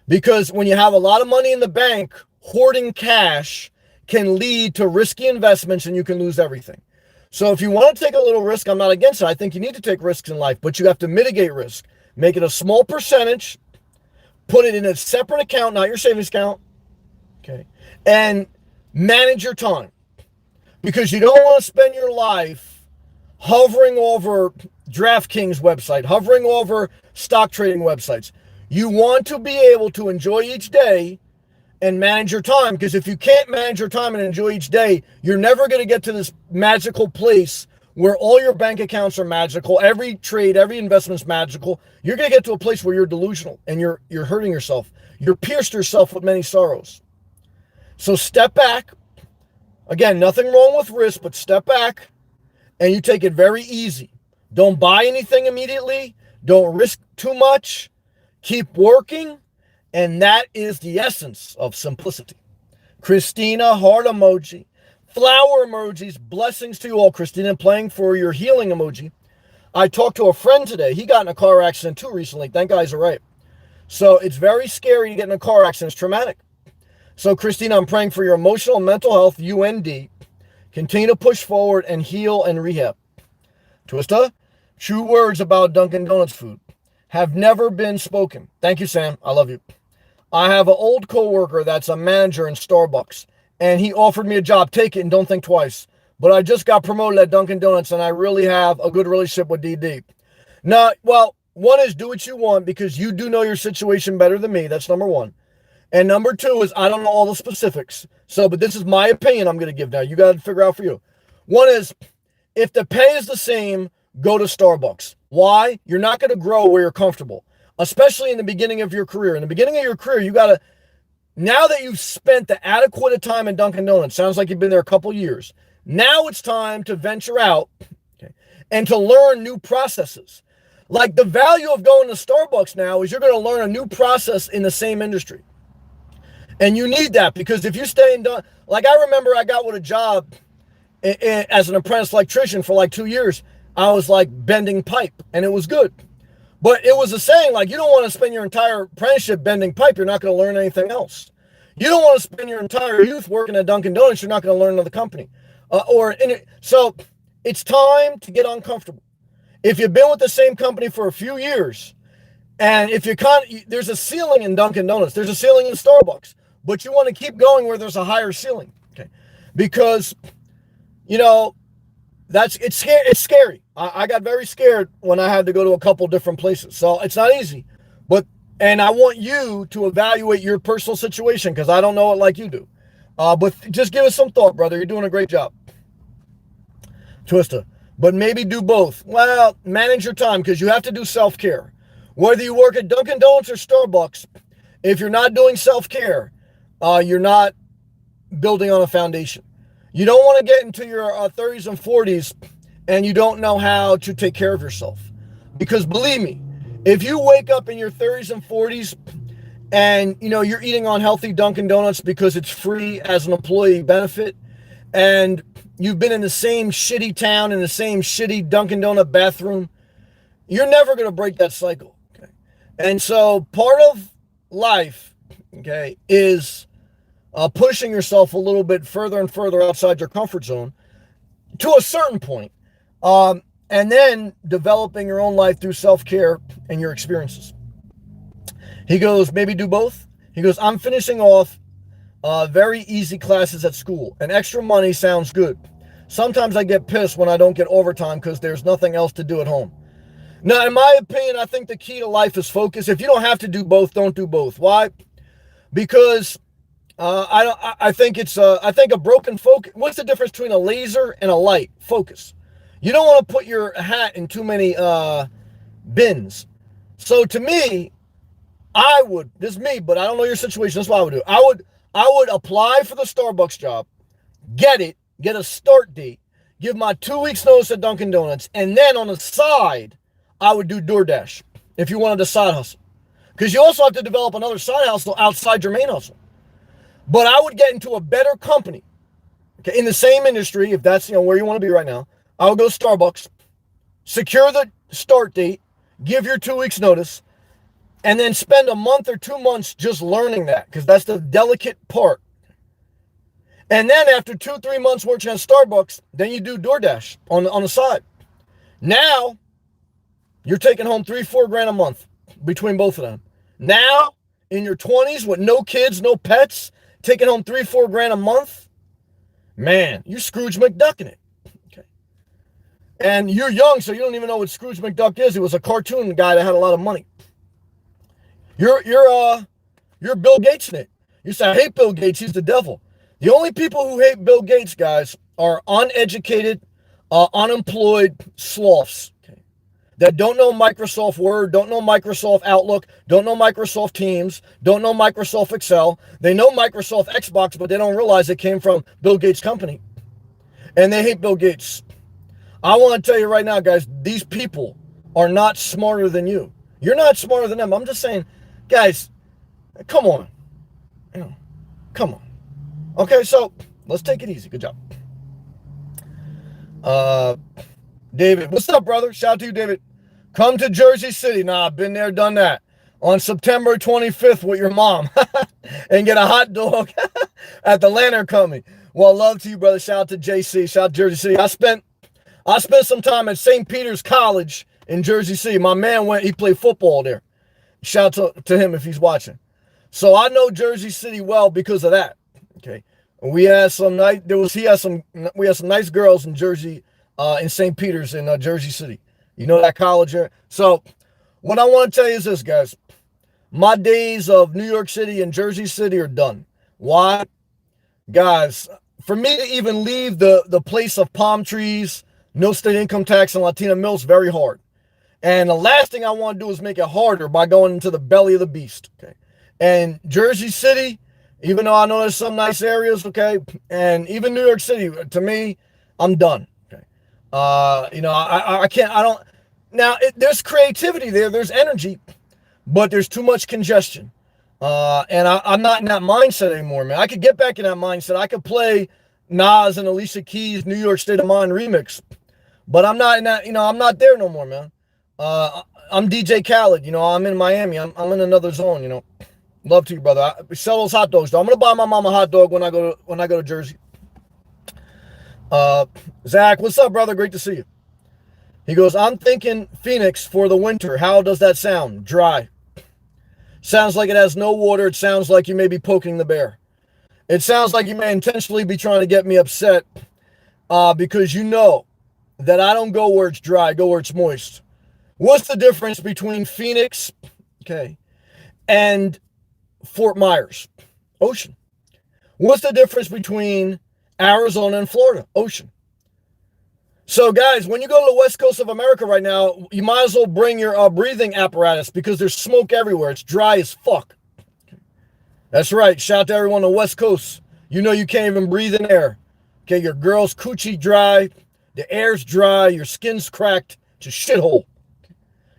Because when you have a lot of money in the bank, hoarding cash can lead to risky investments and you can lose everything. So if you want to take a little risk, I'm not against it. I think you need to take risks in life, but you have to mitigate risk. Make it a small percentage. Put it in a separate account, not your savings account. Okay. And manage your time, because you don't want to spend your life hovering over DraftKings website, hovering over stock trading websites. You want to be able to enjoy each day and manage your time, because if you can't manage your time and enjoy each day, you're never going to get to this magical place where all your bank accounts are magical, every trade, every investment's magical, you're going to get to a place where you're delusional and you're hurting yourself. You're pierced yourself with many sorrows. So step back. Again, nothing wrong with risk, but step back and you take it very easy. Don't buy anything immediately. Don't risk too much. Keep working. And that is the essence of simplicity. Christina, heart emoji. Flower emojis. Blessings to you all, Christina. Playing for your healing emoji. I talked to a friend today. He got in a car accident too recently. Thank God he's all right. So it's very scary to get in a car accident. It's traumatic. So, Christina, I'm praying for your emotional and mental health, UND. Continue to push forward and heal and rehab. Twista, true words about Dunkin' Donuts food have never been spoken. Thank you, Sam. I love you. I have an old coworker that's a manager in Starbucks, and he offered me a job. Take it and don't think twice. But I just got promoted at Dunkin' Donuts, and I really have a good relationship with DD. Now, well, one is do what you want because you do know your situation better than me. That's number one. And number two is I don't know all the specifics. So, but this is my opinion I'm going to give now. You got to figure out for you. One is if the pay is the same, go to Starbucks. Why? You're not going to grow where you're comfortable, especially in the beginning of your career. In the beginning of your career, you got to, now that you've spent the adequate time in Dunkin' Donuts, sounds like you've been there a couple years. Now it's time to venture out and to learn new processes. Like the value of going to Starbucks now is you're going to learn a new process in the same industry. And you need that because if you stay in, like I remember I got with a job as an apprentice electrician for like 2 years. I was like bending pipe and it was good. But it was a saying like, you don't want to spend your entire apprenticeship bending pipe. You're not going to learn anything else. You don't want to spend your entire youth working at Dunkin' Donuts. You're not going to learn another company. So it's time to get uncomfortable. If you've been with the same company for a few years and if there's a ceiling in Dunkin' Donuts, there's a ceiling in Starbucks. But you want to keep going where there's a higher ceiling, okay? Because, you know, it's scary. I got very scared when I had to go to a couple different places. So it's not easy. And I want you to evaluate your personal situation because I don't know it like you do. But just give us some thought, brother. You're doing a great job. Twista. But maybe do both. Well, manage your time because you have to do self-care. Whether you work at Dunkin' Donuts or Starbucks, if you're not doing self-care, you're not building on a foundation. You don't want to get into your 30s and 40s and you don't know how to take care of yourself. Because believe me, if you wake up in your 30s and 40s and you're eating unhealthy Dunkin' Donuts because it's free as an employee benefit and you've been in the same shitty town in the same shitty Dunkin' Donut bathroom, you're never going to break that cycle. Okay? And so part of life, okay, is pushing yourself a little bit further and further outside your comfort zone to a certain point, and then developing your own life through self-care and your experiences. He goes, maybe do both. He goes, I'm finishing off very easy classes at school, and extra money sounds good. Sometimes I get pissed when I don't get overtime because there's nothing else to do at home. Now, in my opinion, I think the key to life is focus. If you don't have to do both, don't do both. Why? Because I think a broken focus. What's the difference between a laser and a light? Focus. You don't want to put your hat in too many bins. So to me, this is me, but I don't know your situation. That's what I would do. I would apply for the Starbucks job, get a start date, give my 2 weeks notice at Dunkin' Donuts, and then on the side, I would do DoorDash if you wanted a side hustle. Because you also have to develop another side hustle outside your main hustle. But I would get into a better company, okay, in the same industry, if that's where you want to be right now. I would go to Starbucks, secure the start date, give your 2 weeks notice, and then spend a month or 2 months just learning that, because that's the delicate part. And then after 2-3 months working at Starbucks, then you do DoorDash on the side. Now, you're taking home $3-4 grand a month between both of them. Now, in your 20s with no kids, no pets, taking home $3-4 grand a month, man, you're Scrooge McDucking it. Okay. And you're young, so you don't even know what Scrooge McDuck is. He was a cartoon guy that had a lot of money. You're Bill Gates in it. You say, I hate Bill Gates, he's the devil. The only people who hate Bill Gates, guys, are uneducated, unemployed sloths, okay, that don't know Microsoft Word, don't know Microsoft Outlook, don't know Microsoft Teams, don't know Microsoft Excel. They know Microsoft Xbox, but they don't realize it came from Bill Gates' company. And they hate Bill Gates. I want to tell you right now, guys, these people are not smarter than you. You're not smarter than them. I'm just saying, guys, come on. Come on. Okay, so let's take it easy. Good job. David, what's up, brother? Shout out to you, David. Come to Jersey City. Nah, I've been there, done that. On September 25th with your mom and get a hot dog at the Lantern Company. Well, love to you, brother. Shout out to JC. Shout out to Jersey City. I spent some time at St. Peter's College in Jersey City. My man he played football there. Shout out to him if he's watching. So I know Jersey City well because of that. Okay. We had some nice girls in Jersey, in St. Peter's in Jersey City. You know that college there? So what I want to tell you is this, guys. My days of New York City and Jersey City are done. Why? Guys, for me to even leave the place of palm trees, no state income tax, and Latina mills, very hard. And the last thing I want to do is make it harder by going into the belly of the beast. Okay. And Jersey City, even though I know there's some nice areas, okay, and even New York City, to me, I'm done. Okay. I can't, I don't, now there's creativity there, there's energy, but there's too much congestion. And I'm not in that mindset anymore, man. I could get back in that mindset. I could play Nas and Alicia Keys' New York State of Mind remix, but I'm not in that, I'm not there no more, man. I'm DJ Khaled, I'm in Miami. I'm in another zone, Love to you, brother. I sell those hot dogs, though. I'm gonna buy my mom a hot dog when I go to Jersey. Zach, what's up, brother? Great to see you. He goes, I'm thinking Phoenix for the winter. How does that sound? Dry. Sounds like it has no water. It sounds like you may be poking the bear. It sounds like you may intentionally be trying to get me upset because you know that I don't go where it's dry, I go where it's moist. What's the difference between Phoenix, okay, and Fort Myers? Ocean. What's the difference between Arizona and Florida? Ocean. So, guys, when you go to the west coast of America right now, you might as well bring your breathing apparatus because there's smoke everywhere. It's dry as fuck. That's right. Shout out to everyone on the west coast. You know you can't even breathe in air. Okay, your girl's coochie dry. The air's dry. Your skin's cracked. It's a shithole.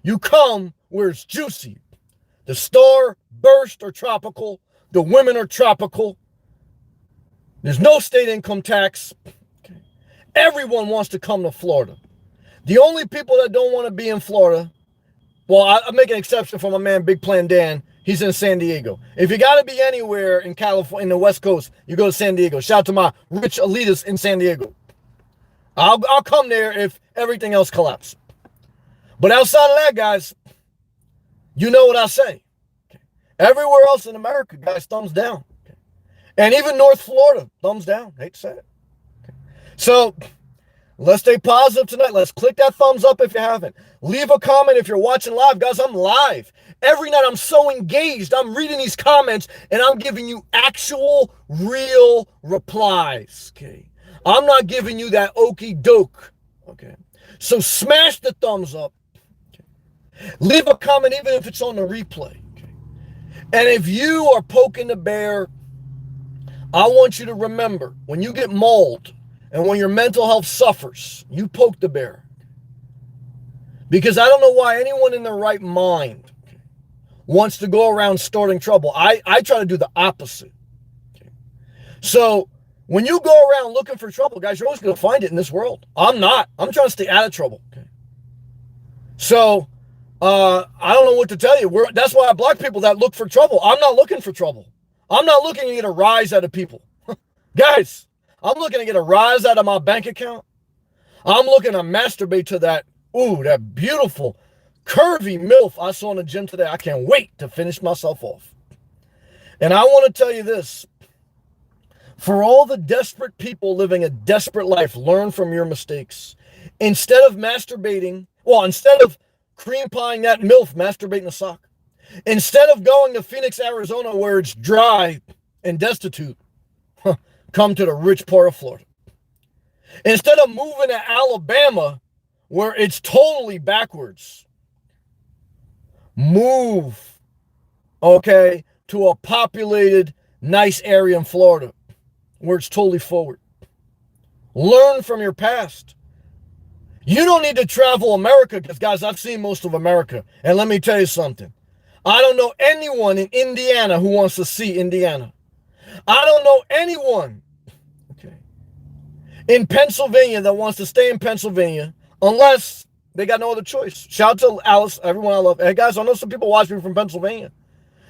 You come where it's juicy. The star burst are tropical. The women are tropical. There's no state income tax. Okay. Everyone wants to come to Florida. The only people that don't want to be in Florida, well, I make an exception for my man Big Plan Dan. He's in San Diego. If you got to be anywhere in California, in the West Coast, you go to San Diego. Shout out to my rich elitists in San Diego. I'll come there if everything else collapses. But outside of that, guys, you know what I say. Okay. Everywhere else in America, guys, thumbs down. Okay. And even North Florida, thumbs down. Hate to say it. Okay. So let's stay positive tonight. Let's click that thumbs up if you haven't. Leave a comment if you're watching live. Guys, I'm live. Every night I'm so engaged. I'm reading these comments and I'm giving you actual, real replies. Okay. I'm not giving you that okie doke. Okay. So smash the thumbs up. Leave a comment even if it's on the replay. Okay? And if you are poking the bear, I want you to remember, when you get mauled and when your mental health suffers, you poke the bear. Because I don't know why anyone in their right mind wants to go around starting trouble. I try to do the opposite. Okay? So when you go around looking for trouble, guys, you're always going to find it in this world. I'm not. I'm trying to stay out of trouble. Okay? So I don't know what to tell you. That's why I block people that look for trouble. I'm not looking for trouble. I'm not looking to get a rise out of people. Guys, I'm looking to get a rise out of my bank account. I'm looking to masturbate to that beautiful, curvy MILF I saw in the gym today. I can't wait to finish myself off. And I want to tell you this. For all the desperate people living a desperate life, learn from your mistakes. Instead of cream pieing that MILF, masturbating a sock. Instead of going to Phoenix, Arizona, where it's dry and destitute, come to the rich part of Florida. Instead of moving to Alabama, where it's totally backwards, move, okay, to a populated, nice area in Florida where it's totally forward. Learn from your past. You don't need to travel America because, guys, I've seen most of America. And let me tell you something. I don't know anyone in Indiana who wants to see Indiana. I don't know anyone, okay, in Pennsylvania that wants to stay in Pennsylvania unless they got no other choice. Shout out to Alice, everyone I love. Hey, guys, I know some people watch me from Pennsylvania.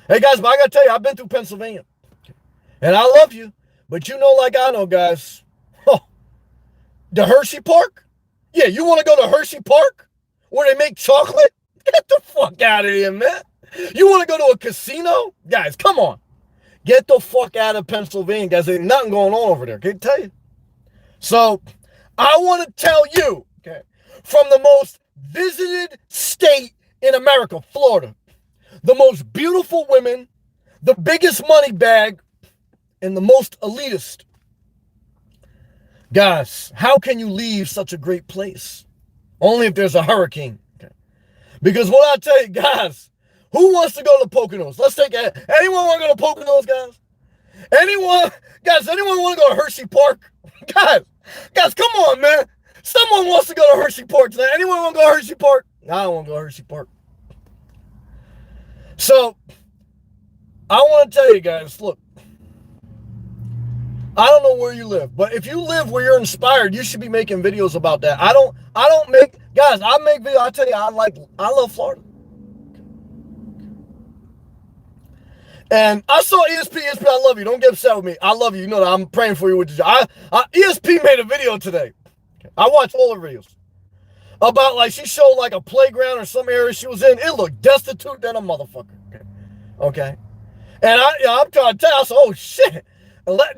Hey, guys, but I got to tell you, I've been through Pennsylvania. And I love you. But you know, like I know, guys, the Hershey Park? Yeah, you want to go to Hershey Park where they make chocolate? Get the fuck out of here, man. You want to go to a casino? Guys, come on. Get the fuck out of Pennsylvania, guys. There's nothing going on over there. Can I tell you? So, I want to tell you, okay, from the most visited state in America, Florida, the most beautiful women, the biggest money bag, and the most elitist. Guys, how can you leave such a great place? Only if there's a hurricane. Okay. Because what I tell you, guys, who wants to go to Poconos? Let's take it. Anyone want to go to Poconos, guys? Anyone want to go to Hershey Park? Guys, come on, man. Someone wants to go to Hershey Park tonight. Anyone want to go to Hershey Park? I don't want to go to Hershey Park. So, I want to tell you guys, look, I don't know where you live, but if you live where you're inspired, you should be making videos about that. I make videos. I tell you, I love Florida. And I saw ESP, I love you. Don't get upset with me. I love you. You know that I'm praying for you with the job. ESP made a video today. I watched all her videos. About, like, she showed, like, a playground or some area she was in. It looked destitute than a motherfucker. Okay? And I'm trying to tell you, I said, oh, shit.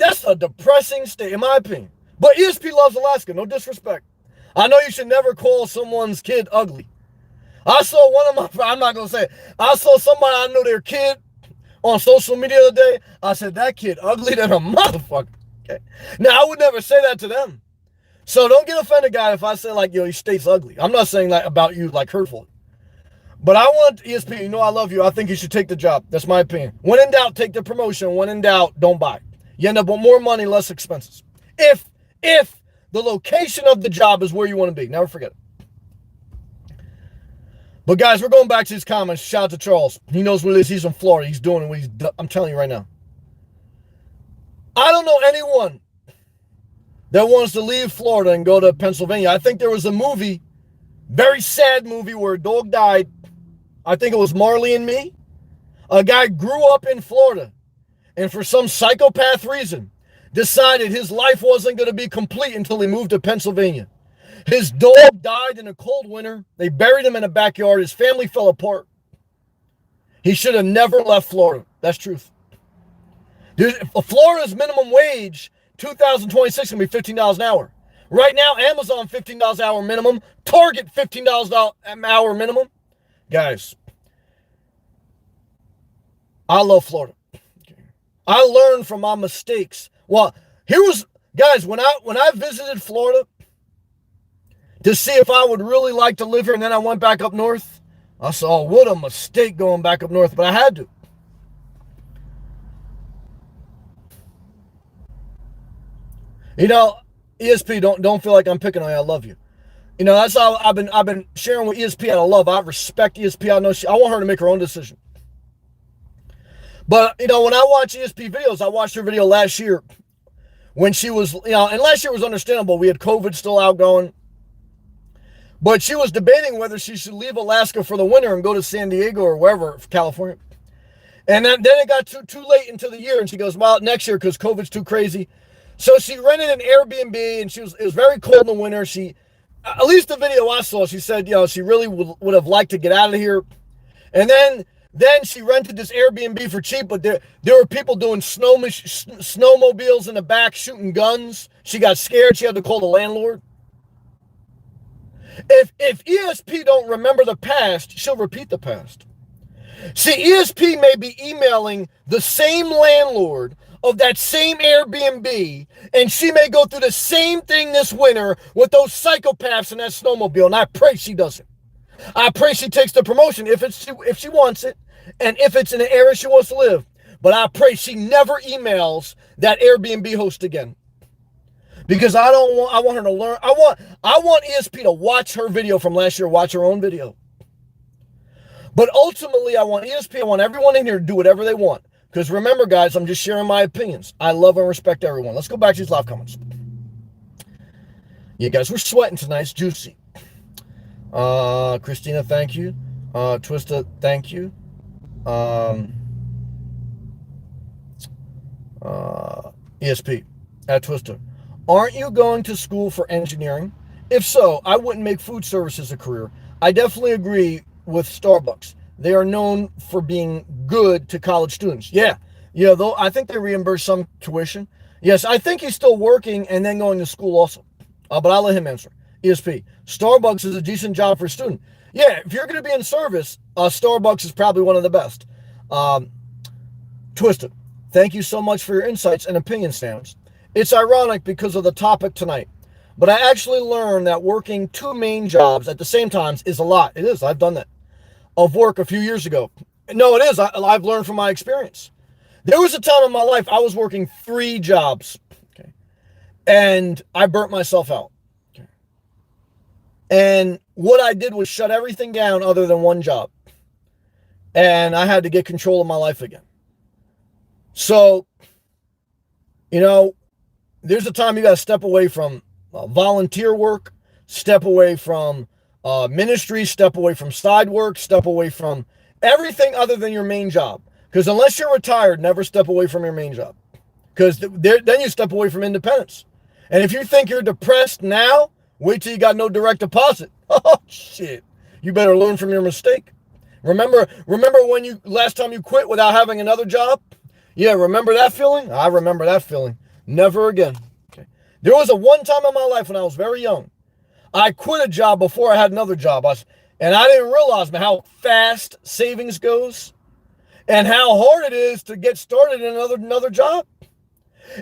That's a depressing state, in my opinion. But ESP loves Alaska. No disrespect. I know you should never call someone's kid ugly. I saw one of my, I'm not going to say it. I saw somebody I know their kid on social media the other day. I said, that kid ugly than a motherfucker. Okay. Now, I would never say that to them. So don't get offended, guy, if I say, like, yo, your state's ugly. I'm not saying that about you, like, hurtful. But I want ESP, you know I love you. I think you should take the job. That's my opinion. When in doubt, take the promotion. When in doubt, don't buy. You end up with more money, less expenses. If the location of the job is where you want to be. Never forget it. But guys, we're going back to his comments. Shout out to Charles. He knows what it is. He's from Florida. He's doing what he's I'm telling you right now. I don't know anyone that wants to leave Florida and go to Pennsylvania. I think there was a movie, very sad movie, where a dog died. I think it was Marley and Me. A guy grew up in Florida and for some psychopath reason decided his life wasn't going to be complete until he moved to Pennsylvania. His dog died in a cold winter. They buried him in a backyard. His family fell apart. He should have never left Florida. That's truth. Florida's minimum wage, 2026, going to be $15 an hour. Right now, Amazon, $15 an hour minimum. Target, $15 an hour minimum. Guys, I love Florida. I learned from my mistakes. Well, guys, when I visited Florida to see if I would really like to live here, and then I went back up north, I saw, what a mistake going back up north, but I had to. You know, ESP, don't feel like I'm picking on you. I love you. You know, that's how I've been sharing with ESP out of love. I respect ESP. I know I want her to make her own decision. But, you know, when I watch ESP videos, I watched her video last year when she was, you know, and last year was understandable. We had COVID still outgoing. But she was debating whether she should leave Alaska for the winter and go to San Diego or wherever, California. And then it got too late into the year, and she goes, well, next year because COVID's too crazy. So she rented an Airbnb, and it was very cold in the winter. At least the video I saw, she said, you know, she really would have liked to get out of here. And then she rented this Airbnb for cheap, but there were people doing snowmobiles in the back, shooting guns. She got scared. She had to call the landlord. If ESP don't remember the past, she'll repeat the past. See, ESP may be emailing the same landlord of that same Airbnb, and she may go through the same thing this winter with those psychopaths in that snowmobile, and I pray she doesn't. I pray she takes the promotion if she wants it, and if it's in an area she wants to live. But I pray she never emails that Airbnb host again. Because I want her to learn. I want ESP to watch her video from last year, watch her own video. But ultimately, I want everyone in here to do whatever they want. Because remember, guys, I'm just sharing my opinions. I love and respect everyone. Let's go back to these live comments. Yeah, guys, we're sweating tonight. It's juicy. Christina, thank you. Twista, thank you. ESP at Twister. Aren't you going to school for engineering? If so, I wouldn't make food services a career. I definitely agree with Starbucks. They are known for being good to college students. Yeah, though I think they reimburse some tuition. Yes, I think he's still working and then going to school also. But I'll let him answer. ESP. Starbucks is a decent job for a student. Yeah, if you're going to be in service, Starbucks is probably one of the best. Twisted. Thank you so much for your insights and opinion, Stams. It's ironic because of the topic tonight, but I actually learned that working two main jobs at the same time is a lot. It is. I've done that. Of work a few years ago. No, it is. I've learned from my experience. There was a time in my life I was working 3 jobs, okay, and I burnt myself out. Okay. And what I did was shut everything down other than one job, and I had to get control of my life again. So, there's a time you got to step away from volunteer work, step away from ministry, step away from side work, step away from everything other than your main job. Because unless you're retired, never step away from your main job. Because then you step away from independence. And if you think you're depressed now, wait till you got no direct deposit. Oh, shit. You better learn from your mistake. Remember when last time you quit without having another job? Yeah, remember that feeling? I remember that feeling. Never again. Okay. There was a one time in my life when I was very young. I quit a job before I had another job. And I didn't realize how fast savings goes and how hard it is to get started in another job.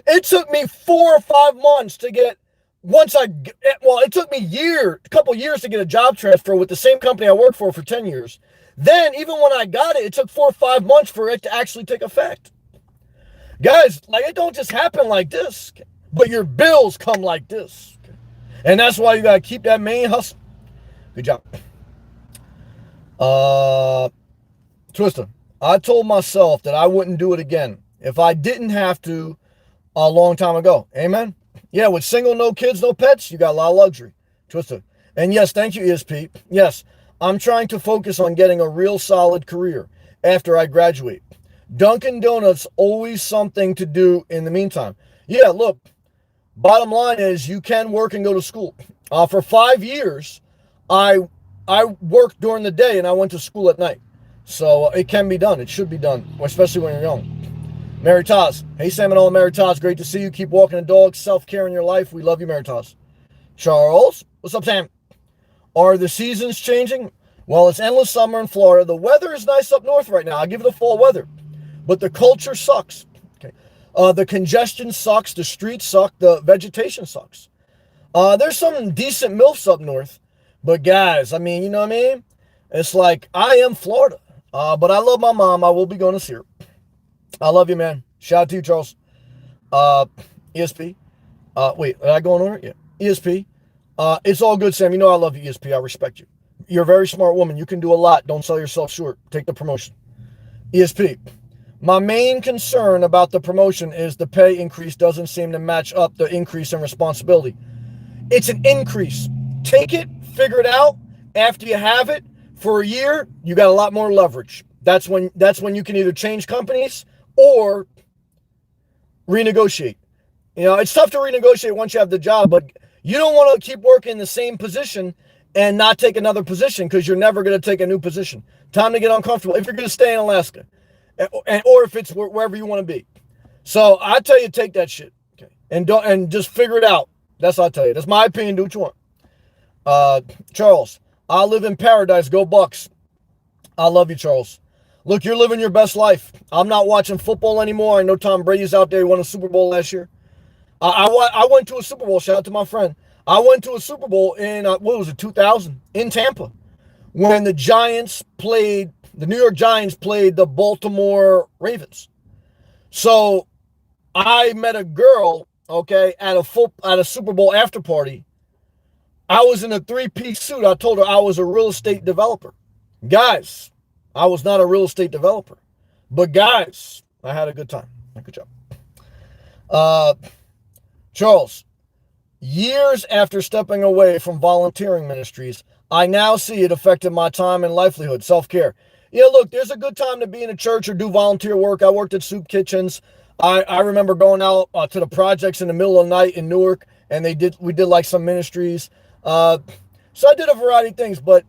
It took me 4 or 5 months to get, it took me a couple years to get a job transfer with the same company I worked for 10 years. Then, even when I got it, it took 4 or 5 months for it to actually take effect. Guys, it don't just happen like this, but your bills come like this. And that's why you got to keep that main hustle. Good job. Twister, I told myself that I wouldn't do it again if I didn't have to a long time ago. Amen? Yeah, with single, no kids, no pets, you got a lot of luxury. Twister. And yes, thank you, ESP. Yes, I'm trying to focus on getting a real solid career after I graduate. Dunkin' Donuts, always something to do in the meantime. Yeah, look, bottom line is you can work and go to school. For 5 years, I worked during the day and I went to school at night. So it can be done. It should be done, especially when you're young. Mary Taz. Hey, Sam and all, Mary Taz. Great to see you. Keep walking the dog. Self-care in your life. We love you, Mary Taz. Charles. What's up, Sam? Are the seasons changing? Well, it's endless summer in Florida. The weather is nice up north right now. I'll give it a fall weather. But the culture sucks. Okay. The congestion sucks. The streets suck. The vegetation sucks. There's some decent MILFs up north. But guys, you know what I mean? It's like, I am Florida. But I love my mom. I will be going to see her. I love you, man. Shout out to you, Charles. ESP. Wait, are I going over? Yeah. ESP. It's all good, Sam. You know I love you, ESP. I respect you. You're a very smart woman. You can do a lot. Don't sell yourself short. Take the promotion. ESP. My main concern about the promotion is the pay increase doesn't seem to match up the increase in responsibility. It's an increase. Take it, figure it out. After you have it for a year, you got a lot more leverage. That's when you can either change companies or renegotiate. It's tough to renegotiate once you have the job, but you don't want to keep working in the same position and not take another position because you're never going to take a new position. Time to get uncomfortable if you're going to stay in Alaska. Or if it's wherever you want to be. So I tell you, take that shit. Okay. And just figure it out. That's what I tell you. That's my opinion. Do what you want. Charles, I live in paradise. Go Bucks. I love you, Charles. Look, you're living your best life. I'm not watching football anymore. I know Tom Brady's out there. He won a Super Bowl last year. I went to a Super Bowl. Shout out to my friend. I went to a Super Bowl in, 2000 in Tampa when the New York Giants played the Baltimore Ravens. So I met a girl, okay, at a Super Bowl after party. I was in a 3-piece suit. I told her I was a real estate developer. Guys, I was not a real estate developer. But guys, I had a good time. Good job. Charles, years after stepping away from volunteering ministries, I now see it affected my time and livelihood, self-care. Yeah, look, there's a good time to be in a church or do volunteer work. I worked at soup kitchens. I remember going out to the projects in the middle of the night in Newark, and we did like some ministries. So I did a variety of things, but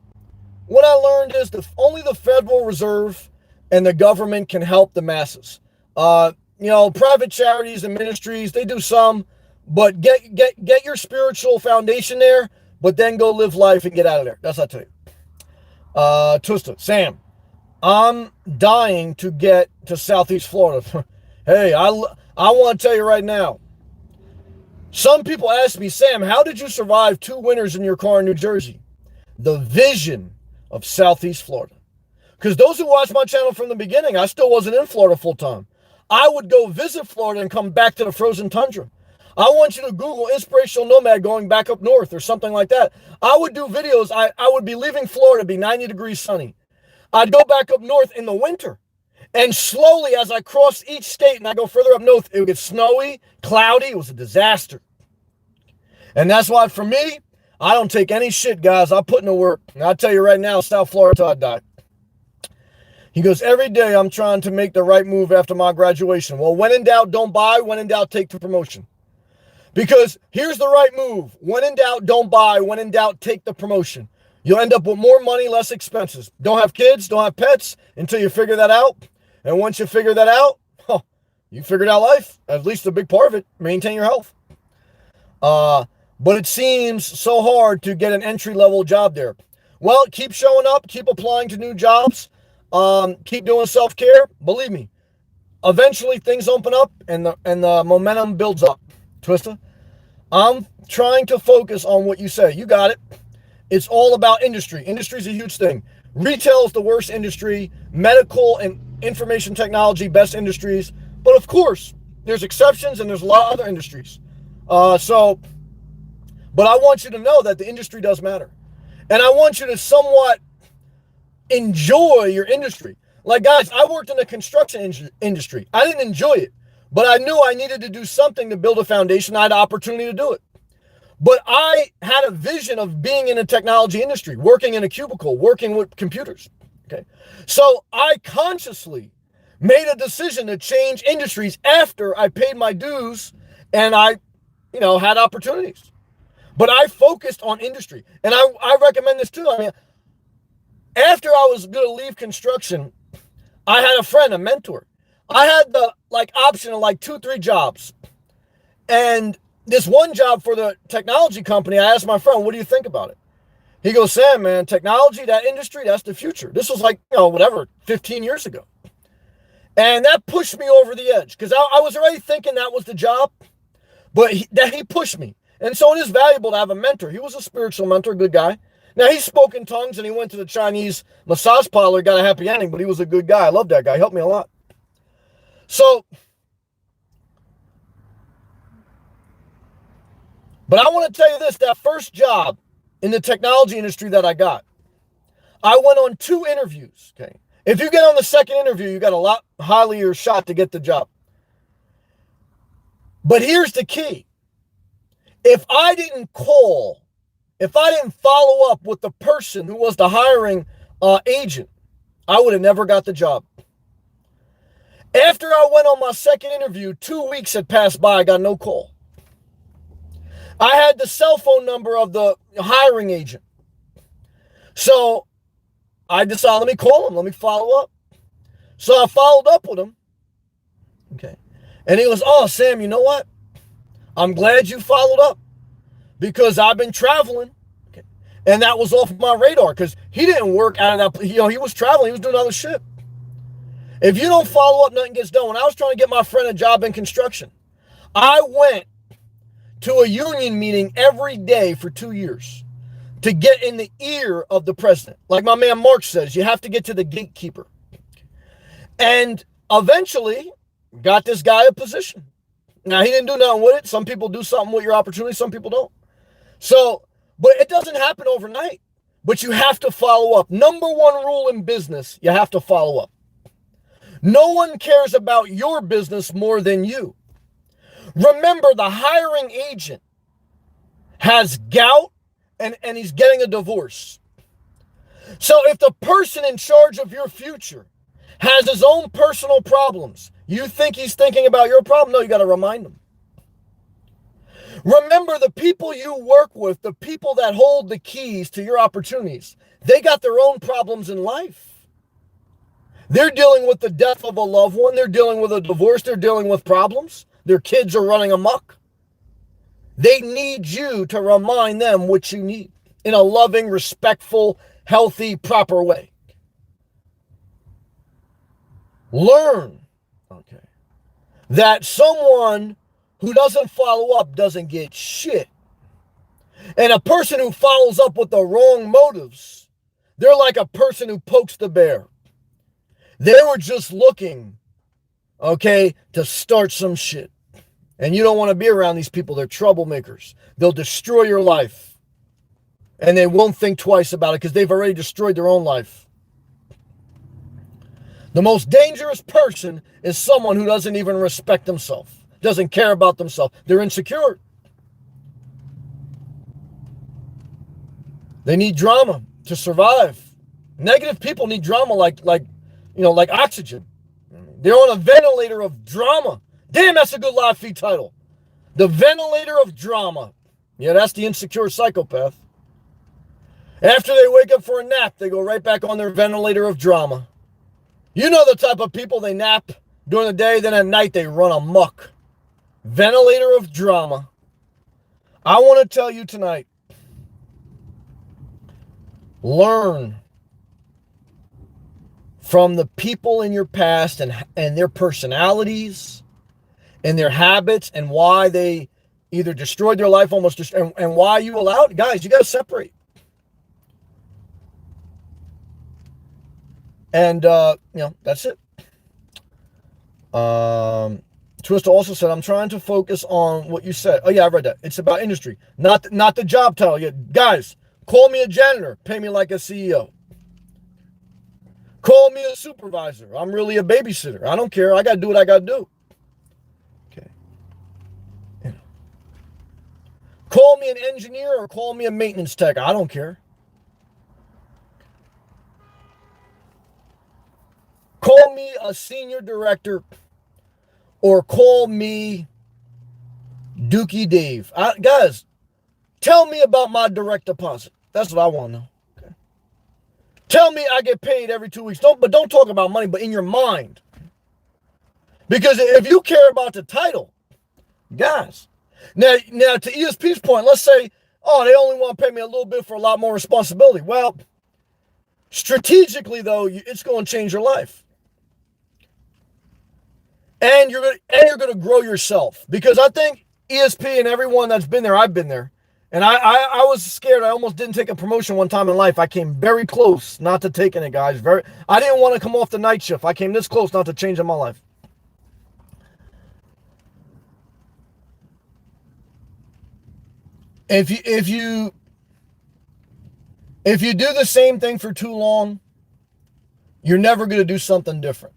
what I learned is only the Federal Reserve and the government can help the masses. Private charities and ministries, they do some, but get your spiritual foundation there, but then go live life and get out of there. That's what I tell you. Twista, Sam, I'm dying to get to Southeast Florida. Hey, I want to tell you right now. Some people ask me, Sam, how did you survive 2 winters in your car in New Jersey? The vision of Southeast Florida. Because those who watch my channel from the beginning, I still wasn't in Florida full time. I would go visit Florida and come back to the frozen tundra. I want you to Google inspirational nomad going back up north or something like that. I would do videos. I would be leaving Florida, be 90 degrees sunny. I'd go back up north in the winter. And slowly, as I cross each state and I go further up north, it would get snowy, cloudy. It was a disaster. And that's why, for me, I don't take any shit, guys. I put in the work. And I'll tell you right now, South Florida till I die. He goes, every day I'm trying to make the right move after my graduation. Well, when in doubt, don't buy. When in doubt, take the promotion. Because here's the right move. When in doubt, don't buy. When in doubt, take the promotion. You'll end up with more money, less expenses. Don't have kids, don't have pets until you figure that out. And once you figure that out, you figured out life. At least a big part of it. Maintain your health. But it seems so hard to get an entry-level job there. Well, keep showing up. Keep applying to new jobs. Keep doing self-care. Believe me, eventually things open up and the momentum builds up. Twista, I'm trying to focus on what you say. You got it. It's all about industry. Industry is a huge thing. Retail is the worst industry. Medical and information technology, best industries. But of course, there's exceptions and there's a lot of other industries. But I want you to know that the industry does matter. And I want you to somewhat enjoy your industry. Like, guys, I worked in the construction industry. I didn't enjoy it, but I knew I needed to do something to build a foundation. I had the opportunity to do it. But I had a vision of being in a technology industry, working in a cubicle, working with computers. Okay. So I consciously made a decision to change industries after I paid my dues and I, had opportunities. But I focused on industry. And I recommend this too. I mean, after I was going to leave construction, I had a friend, a mentor. I had the option of 2-3 jobs. And this one job for the technology company, I asked my friend, what do you think about it? He goes, Sam, man, technology, that industry, that's the future. This was 15 years ago. And that pushed me over the edge because I was already thinking that was the job, but he pushed me. And so it is valuable to have a mentor. He was a spiritual mentor, good guy. Now, he spoke in tongues and he went to the Chinese massage parlor, got a happy ending, but he was a good guy. I love that guy. He helped me a lot. So, but I want to tell you this, that first job in the technology industry that I got, I went on 2 interviews, okay? If you get on the second interview, you got a lot higher shot to get the job. But here's the key. If I didn't follow up with the person who was the hiring agent, I would have never got the job. After I went on my second interview, 2 weeks had passed by, I got no call. I had the cell phone number of the hiring agent. So I decided, let me call him, let me follow up. So I followed up with him. Okay. And he goes, oh, Sam, you know what? I'm glad you followed up because I've been traveling. Okay. And that was off my radar because he didn't work out of that. He was traveling. He was doing other shit. If you don't follow up, nothing gets done. When I was trying to get my friend a job in construction, I went to a union meeting every day for 2 years to get in the ear of the president. Like my man Mark says, you have to get to the gatekeeper. And eventually got this guy a position. Now, he didn't do nothing with it. Some people do something with your opportunity. Some people don't. So, but it doesn't happen overnight. But you have to follow up. Number one rule in business, you have to follow up. No one cares about your business more than you. Remember, the hiring agent has gout and he's getting a divorce. So if the person in charge of your future has his own personal problems, you think he's thinking about your problem? No, you got to remind him. Remember, the people you work with, the people that hold the keys to your opportunities, they got their own problems in life. They're dealing with the death of a loved one. They're dealing with a divorce. They're dealing with problems. Their kids are running amok. They need you to remind them what you need in a loving, respectful, healthy, proper way. Learn, okay, that someone who doesn't follow up doesn't get shit. And a person who follows up with the wrong motives, they're like a person who pokes the bear. They were just looking, okay, to start some shit. And you don't want to be around these people. They're troublemakers. They'll destroy your life. And they won't think twice about it because they've already destroyed their own life. The most dangerous person is someone who doesn't even respect themselves, doesn't care about themselves. They're insecure. They need drama to survive. Negative people need drama like oxygen. They're on a ventilator of drama. Damn, that's a good live feed title. The ventilator of drama. Yeah, that's the insecure psychopath. After they wake up for a nap, they go right back on their ventilator of drama. You know the type of people, they nap during the day, then at night they run amok. Ventilator of drama. I want to tell you tonight, learn from the people in your past and their personalities and their habits and why they either destroyed their life and why you allowed. Guys, you got to separate. And, that's it. Twista also said, I'm trying to focus on what you said. Oh, yeah, I read that. It's about industry, not the job title. Yeah, guys, call me a janitor. Pay me like a CEO. Call me a supervisor. I'm really a babysitter. I don't care. I got to do what I got to do. Okay. Call me an engineer or call me a maintenance tech. I don't care. Call me a senior director or call me Dookie Dave. Guys, tell me about my direct deposit. That's what I want to know. Okay. Tell me I get paid every 2 weeks. Don't talk about money, but in your mind. Because if you care about the title, guys, now to ESP's point, let's say, oh, they only want to pay me a little bit for a lot more responsibility. Well, strategically though, it's going to change your life. And you're going to grow yourself. Because I think ESP and everyone that's been there, I've been there. And I was scared. I almost didn't take a promotion one time in life. I came very close not to taking it, guys. I didn't want to come off the night shift. I came this close not to changing my life. If you do the same thing for too long, you're never going to do something different.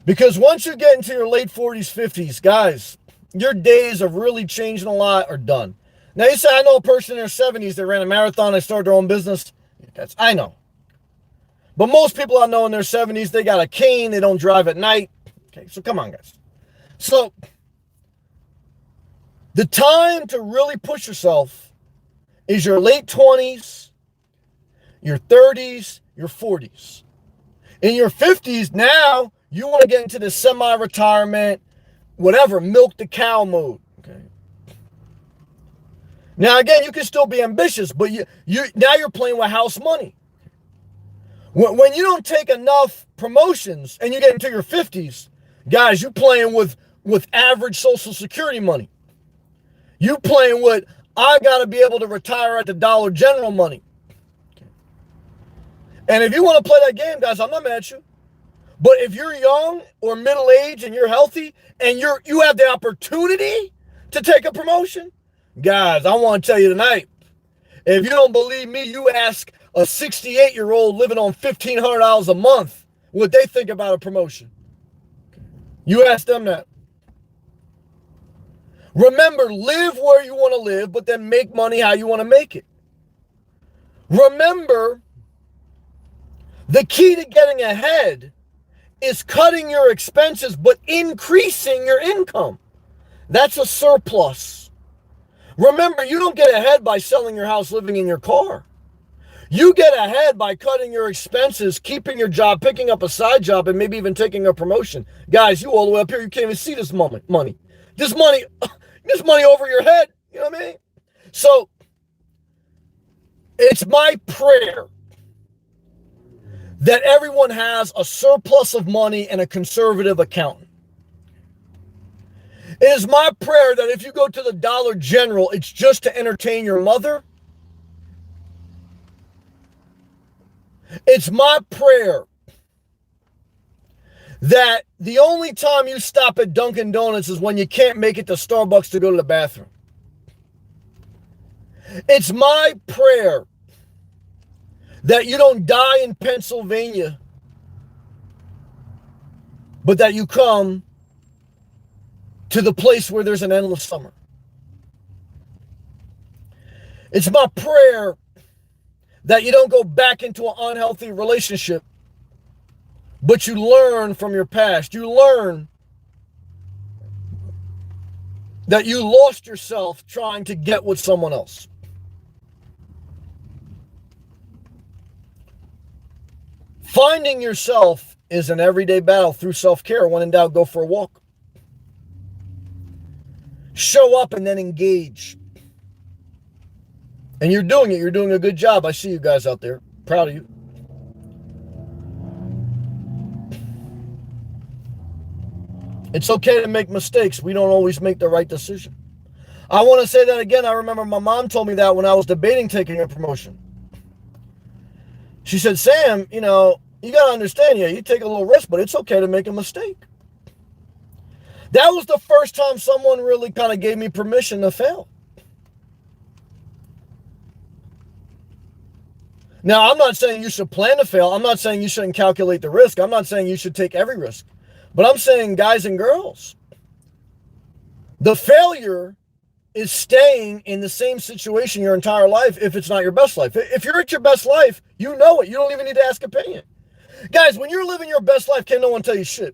Because once you get into your late 40s, 50s, guys, your days of really changing a lot are done. Now, you say, I know a person in their 70s that ran a marathon, they started their own business. I know. But most people I know in their 70s, they got a cane, they don't drive at night. Okay, so come on, guys. So, the time to really push yourself is your late 20s, your 30s, your 40s. In your 50s, now, you want to get into the semi-retirement, whatever, milk the cow mode. Okay. Now, again, you can still be ambitious, but now you're playing with house money. When you don't take enough promotions and you get into your 50s, guys, you playing with average Social Security money. You playing with, I got to be able to retire at the Dollar General money. And if you want to play that game, guys, I'm not mad at you. But if you're young or middle-aged and you're healthy and you have the opportunity to take a promotion, guys, I want to tell you tonight, if you don't believe me, you ask a 68-year-old living on $1,500 a month what they think about a promotion. You ask them that. Remember, live where you want to live, but then make money how you want to make it. Remember, the key to getting ahead is cutting your expenses, but increasing your income. That's a surplus. Remember, you don't get ahead by selling your house, living in your car. You get ahead by cutting your expenses, keeping your job, picking up a side job, and maybe even taking a promotion. Guys, you all the way up here, you can't even see this money. This money over your head. You know what I mean? So, it's my prayer that everyone has a surplus of money and a conservative accountant. It is my prayer that if you go to the Dollar General, it's just to entertain your mother. It's my prayer that the only time you stop at Dunkin' Donuts is when you can't make it to Starbucks to go to the bathroom. It's my prayer that you don't die in Pennsylvania, but that you come to the place where there's an endless summer. It's my prayer that you don't go back into an unhealthy relationship, but you learn from your past. You learn that you lost yourself trying to get with someone else. Finding yourself is an everyday battle through self-care. When in doubt, go for a walk. Show up and then engage. And you're doing it. You're doing a good job. I see you guys out there. Proud of you. It's okay to make mistakes. We don't always make the right decision. I want to say that again. I remember my mom told me that when I was debating taking a promotion. She said, Sam, you got to understand, you take a little risk, but it's okay to make a mistake. That was the first time someone really kind of gave me permission to fail. Now, I'm not saying you should plan to fail. I'm not saying you shouldn't calculate the risk. I'm not saying you should take every risk. But I'm saying, guys and girls, the failure is staying in the same situation your entire life if it's not your best life. If you're at your best life, you know it. You don't even need to ask opinion. Guys, when you're living your best life, can't no one tell you shit.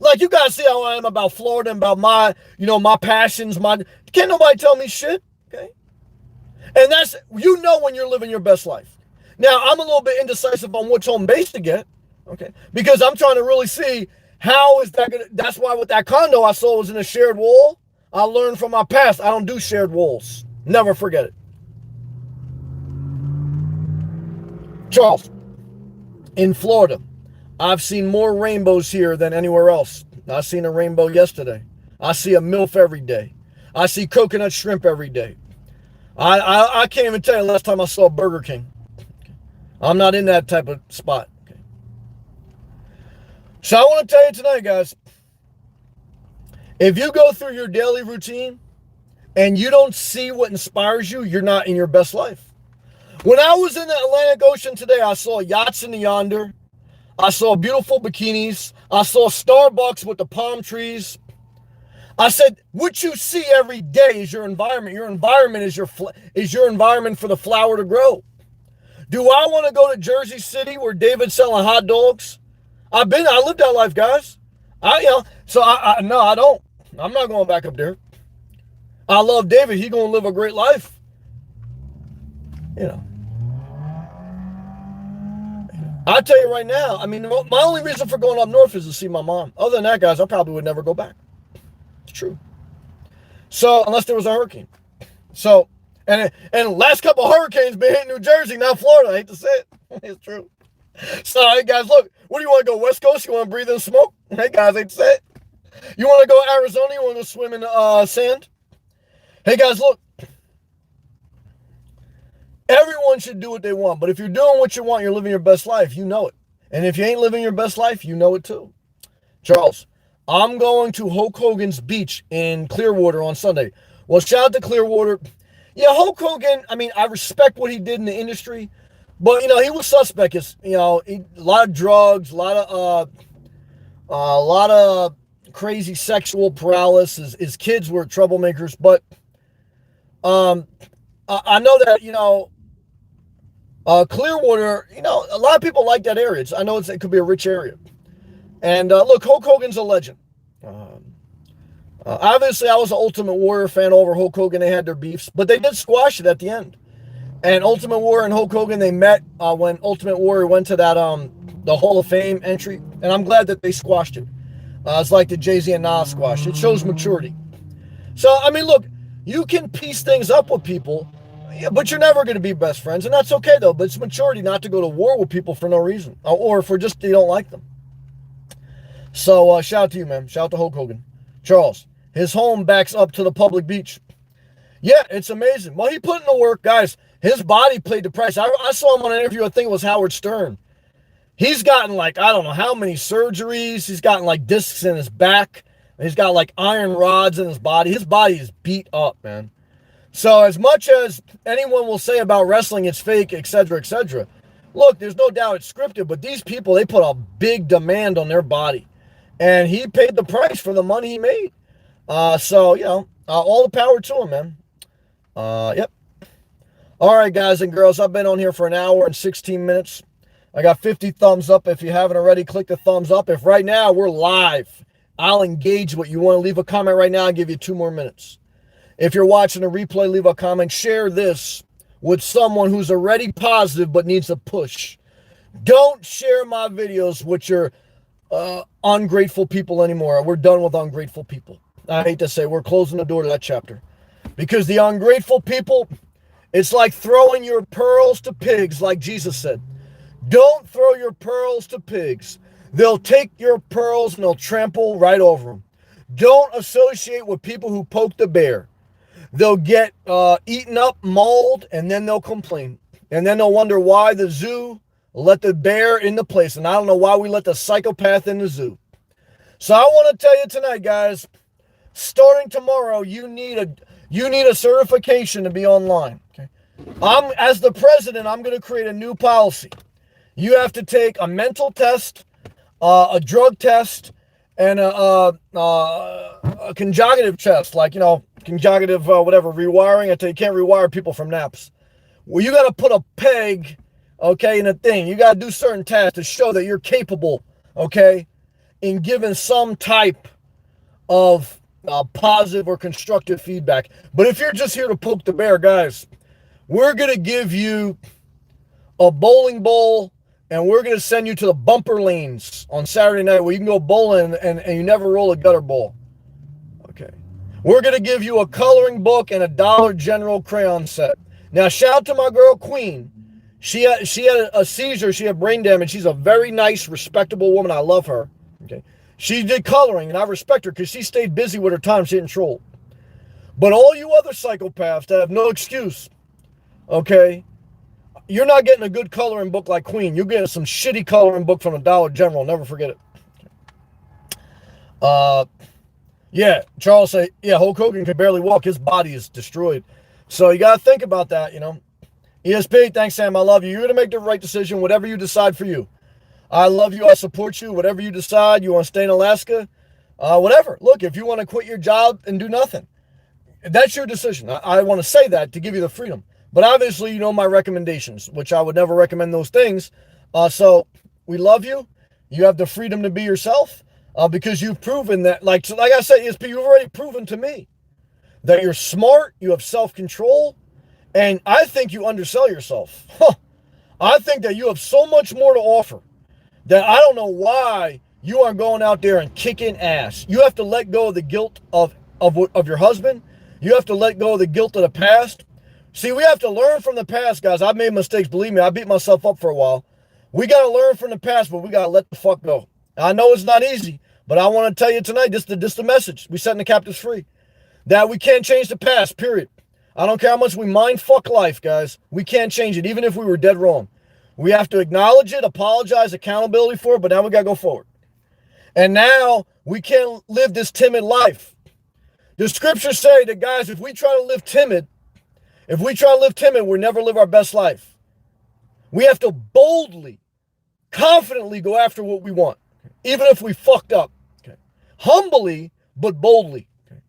Like, you guys see how I am about Florida and about my passions. Can't nobody tell me shit, okay? And that's, when you're living your best life. Now, I'm a little bit indecisive on which home base to get, okay? Because I'm trying to really see how is that going to, that's why with that condo I saw was in a shared wall. I learned from my past, I don't do shared walls. Never forget it. Charles, in Florida, I've seen more rainbows here than anywhere else. I seen a rainbow yesterday. I see a MILF every day. I see coconut shrimp every day. I can't even tell you the last time I saw Burger King. I'm not in that type of spot. Okay. So I want to tell you tonight, guys, if you go through your daily routine and you don't see what inspires you, you're not in your best life. When I was in the Atlantic Ocean today, I saw yachts in the yonder. I saw beautiful bikinis. I saw Starbucks with the palm trees. I said, what you see every day is your environment. Your environment is your environment for the flower to grow. Do I want to go to Jersey City where David's selling hot dogs? I lived that life, guys. No, I don't. I'm not going back up there. I love David. He's going to live a great life. I tell you right now, my only reason for going up north is to see my mom. Other than that, guys, I probably would never go back. It's true. So, unless there was a hurricane. So, and last couple of hurricanes been hitting New Jersey, not Florida. I hate to say it. It's true. So, hey guys, look, what do you want to go? West Coast? You want to breathe in smoke? Hey guys, ain't set. You want to go Arizona? You want to go swim in sand? Hey guys, look. Everyone should do what they want, but if you're doing what you want, you're living your best life. You know it. And if you ain't living your best life, you know it too. Charles, I'm going to Hulk Hogan's beach in Clearwater on Sunday. Well, shout out to Clearwater. Yeah, Hulk Hogan, I mean, I respect what he did in the industry, but, he was suspect. It's, a lot of drugs, a lot of crazy sexual paralysis. His kids were troublemakers, but I know that, Clearwater, a lot of people like that area. I know it could be a rich area. And look, Hulk Hogan's a legend. Obviously, I was an Ultimate Warrior fan over Hulk Hogan. They had their beefs, but they did squash it at the end. And Ultimate Warrior and Hulk Hogan, they met when Ultimate Warrior went to that the Hall of Fame entry. And I'm glad that they squashed it. It's like the Jay-Z and Nas squash. It shows maturity. So, I mean, look, you can piece things up with people, but you're never going to be best friends. And that's okay, though. But it's maturity not to go to war with people for no reason. Or for just you don't like them. So, shout out to you, man. Shout out to Hulk Hogan. Charles, his home backs up to the public beach. Yeah, it's amazing. Well, he put in the work, guys. His body paid the price. I saw him on an interview, I think it was Howard Stern. He's gotten I don't know how many surgeries. He's gotten discs in his back. He's got iron rods in his body. His body is beat up, man. So as much as anyone will say about wrestling, it's fake, etc., etc., look, there's no doubt it's scripted, but these people, they put a big demand on their body. And he paid the price for the money he made. So, all the power to him, man. Yep. All right, guys and girls, I've been on here for an hour and 16 minutes. I got 50 thumbs up. If you haven't already, click the thumbs up. If right now we're live, I'll engage what you want to leave a comment right now. I'll give you 2 more minutes. If you're watching a replay, leave a comment. Share this with someone who's already positive but needs a push. Don't share my videos with your ungrateful people anymore. We're done with ungrateful people. I hate to say, we're closing the door to that chapter. Because the ungrateful people, it's like throwing your pearls to pigs, like Jesus said. Don't throw your pearls to pigs. They'll take your pearls and they'll trample right over them. Don't associate with people who poke the bear. They'll get eaten up, mauled, and then they'll complain. And then they'll wonder why the zoo let the bear in the place. And I don't know why we let the psychopath in the zoo. So I want to tell you tonight, guys, starting tomorrow, you need a certification to be online. Okay? As the president, I'm going to create a new policy. You have to take a mental test, a drug test, and a conjugative test, conjugative, rewiring. I tell you can't rewire people from naps. Well, you got to put a peg, in a thing. You got to do certain tasks to show that you're capable, in giving some type of positive or constructive feedback. But if you're just here to poke the bear, guys, we're going to give you a bowling ball, and we're going to send you to the bumper lanes on Saturday night where you can go bowling and you never roll a gutter ball. Okay. We're going to give you a coloring book and a Dollar General crayon set. Now, shout out to my girl, Queen. She had a seizure. She had brain damage. She's a very nice, respectable woman. I love her. Okay. She did coloring, and I respect her because she stayed busy with her time. She didn't troll. But all you other psychopaths that have no excuse, you're not getting a good coloring book like Queen. You're getting some shitty coloring book from the Dollar General. Never forget it. Yeah, Charles said, Hulk Hogan can barely walk. His body is destroyed. So you got to think about that, ESP, thanks, Sam. I love you. You're going to make the right decision, whatever you decide for you. I love you. I support you. Whatever you decide, you want to stay in Alaska, whatever. Look, if you want to quit your job and do nothing, that's your decision. I want to say that to give you the freedom. But obviously, you know my recommendations, which I would never recommend those things. So we love you. You have the freedom to be yourself because you've proven that, like I said, ESP, you've already proven to me that you're smart, you have self-control, and I think you undersell yourself. I think that you have so much more to offer that I don't know why you aren't going out there and kicking ass. You have to let go of the guilt of your husband. You have to let go of the guilt of the past. See, we have to learn from the past, guys. I've made mistakes. Believe me, I beat myself up for a while. We got to learn from the past, but we got to let the fuck go. I know it's not easy, but I want to tell you tonight, this the message. We setting the captives free. That we can't change the past, period. I don't care how much we mind fuck life, guys. We can't change it, even if we were dead wrong. We have to acknowledge it, apologize, accountability for it, but now we got to go forward. And now we can't live this timid life. The scriptures say that, guys, if we try to live timid, we'll never live our best life. We have to boldly, confidently go after what we want, even if we fucked up. Okay. Humbly, but boldly. Okay.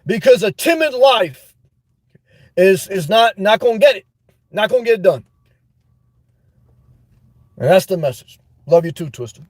Because a timid life is not going to get it. Not going to get it done. And that's the message. Love you too, Twister.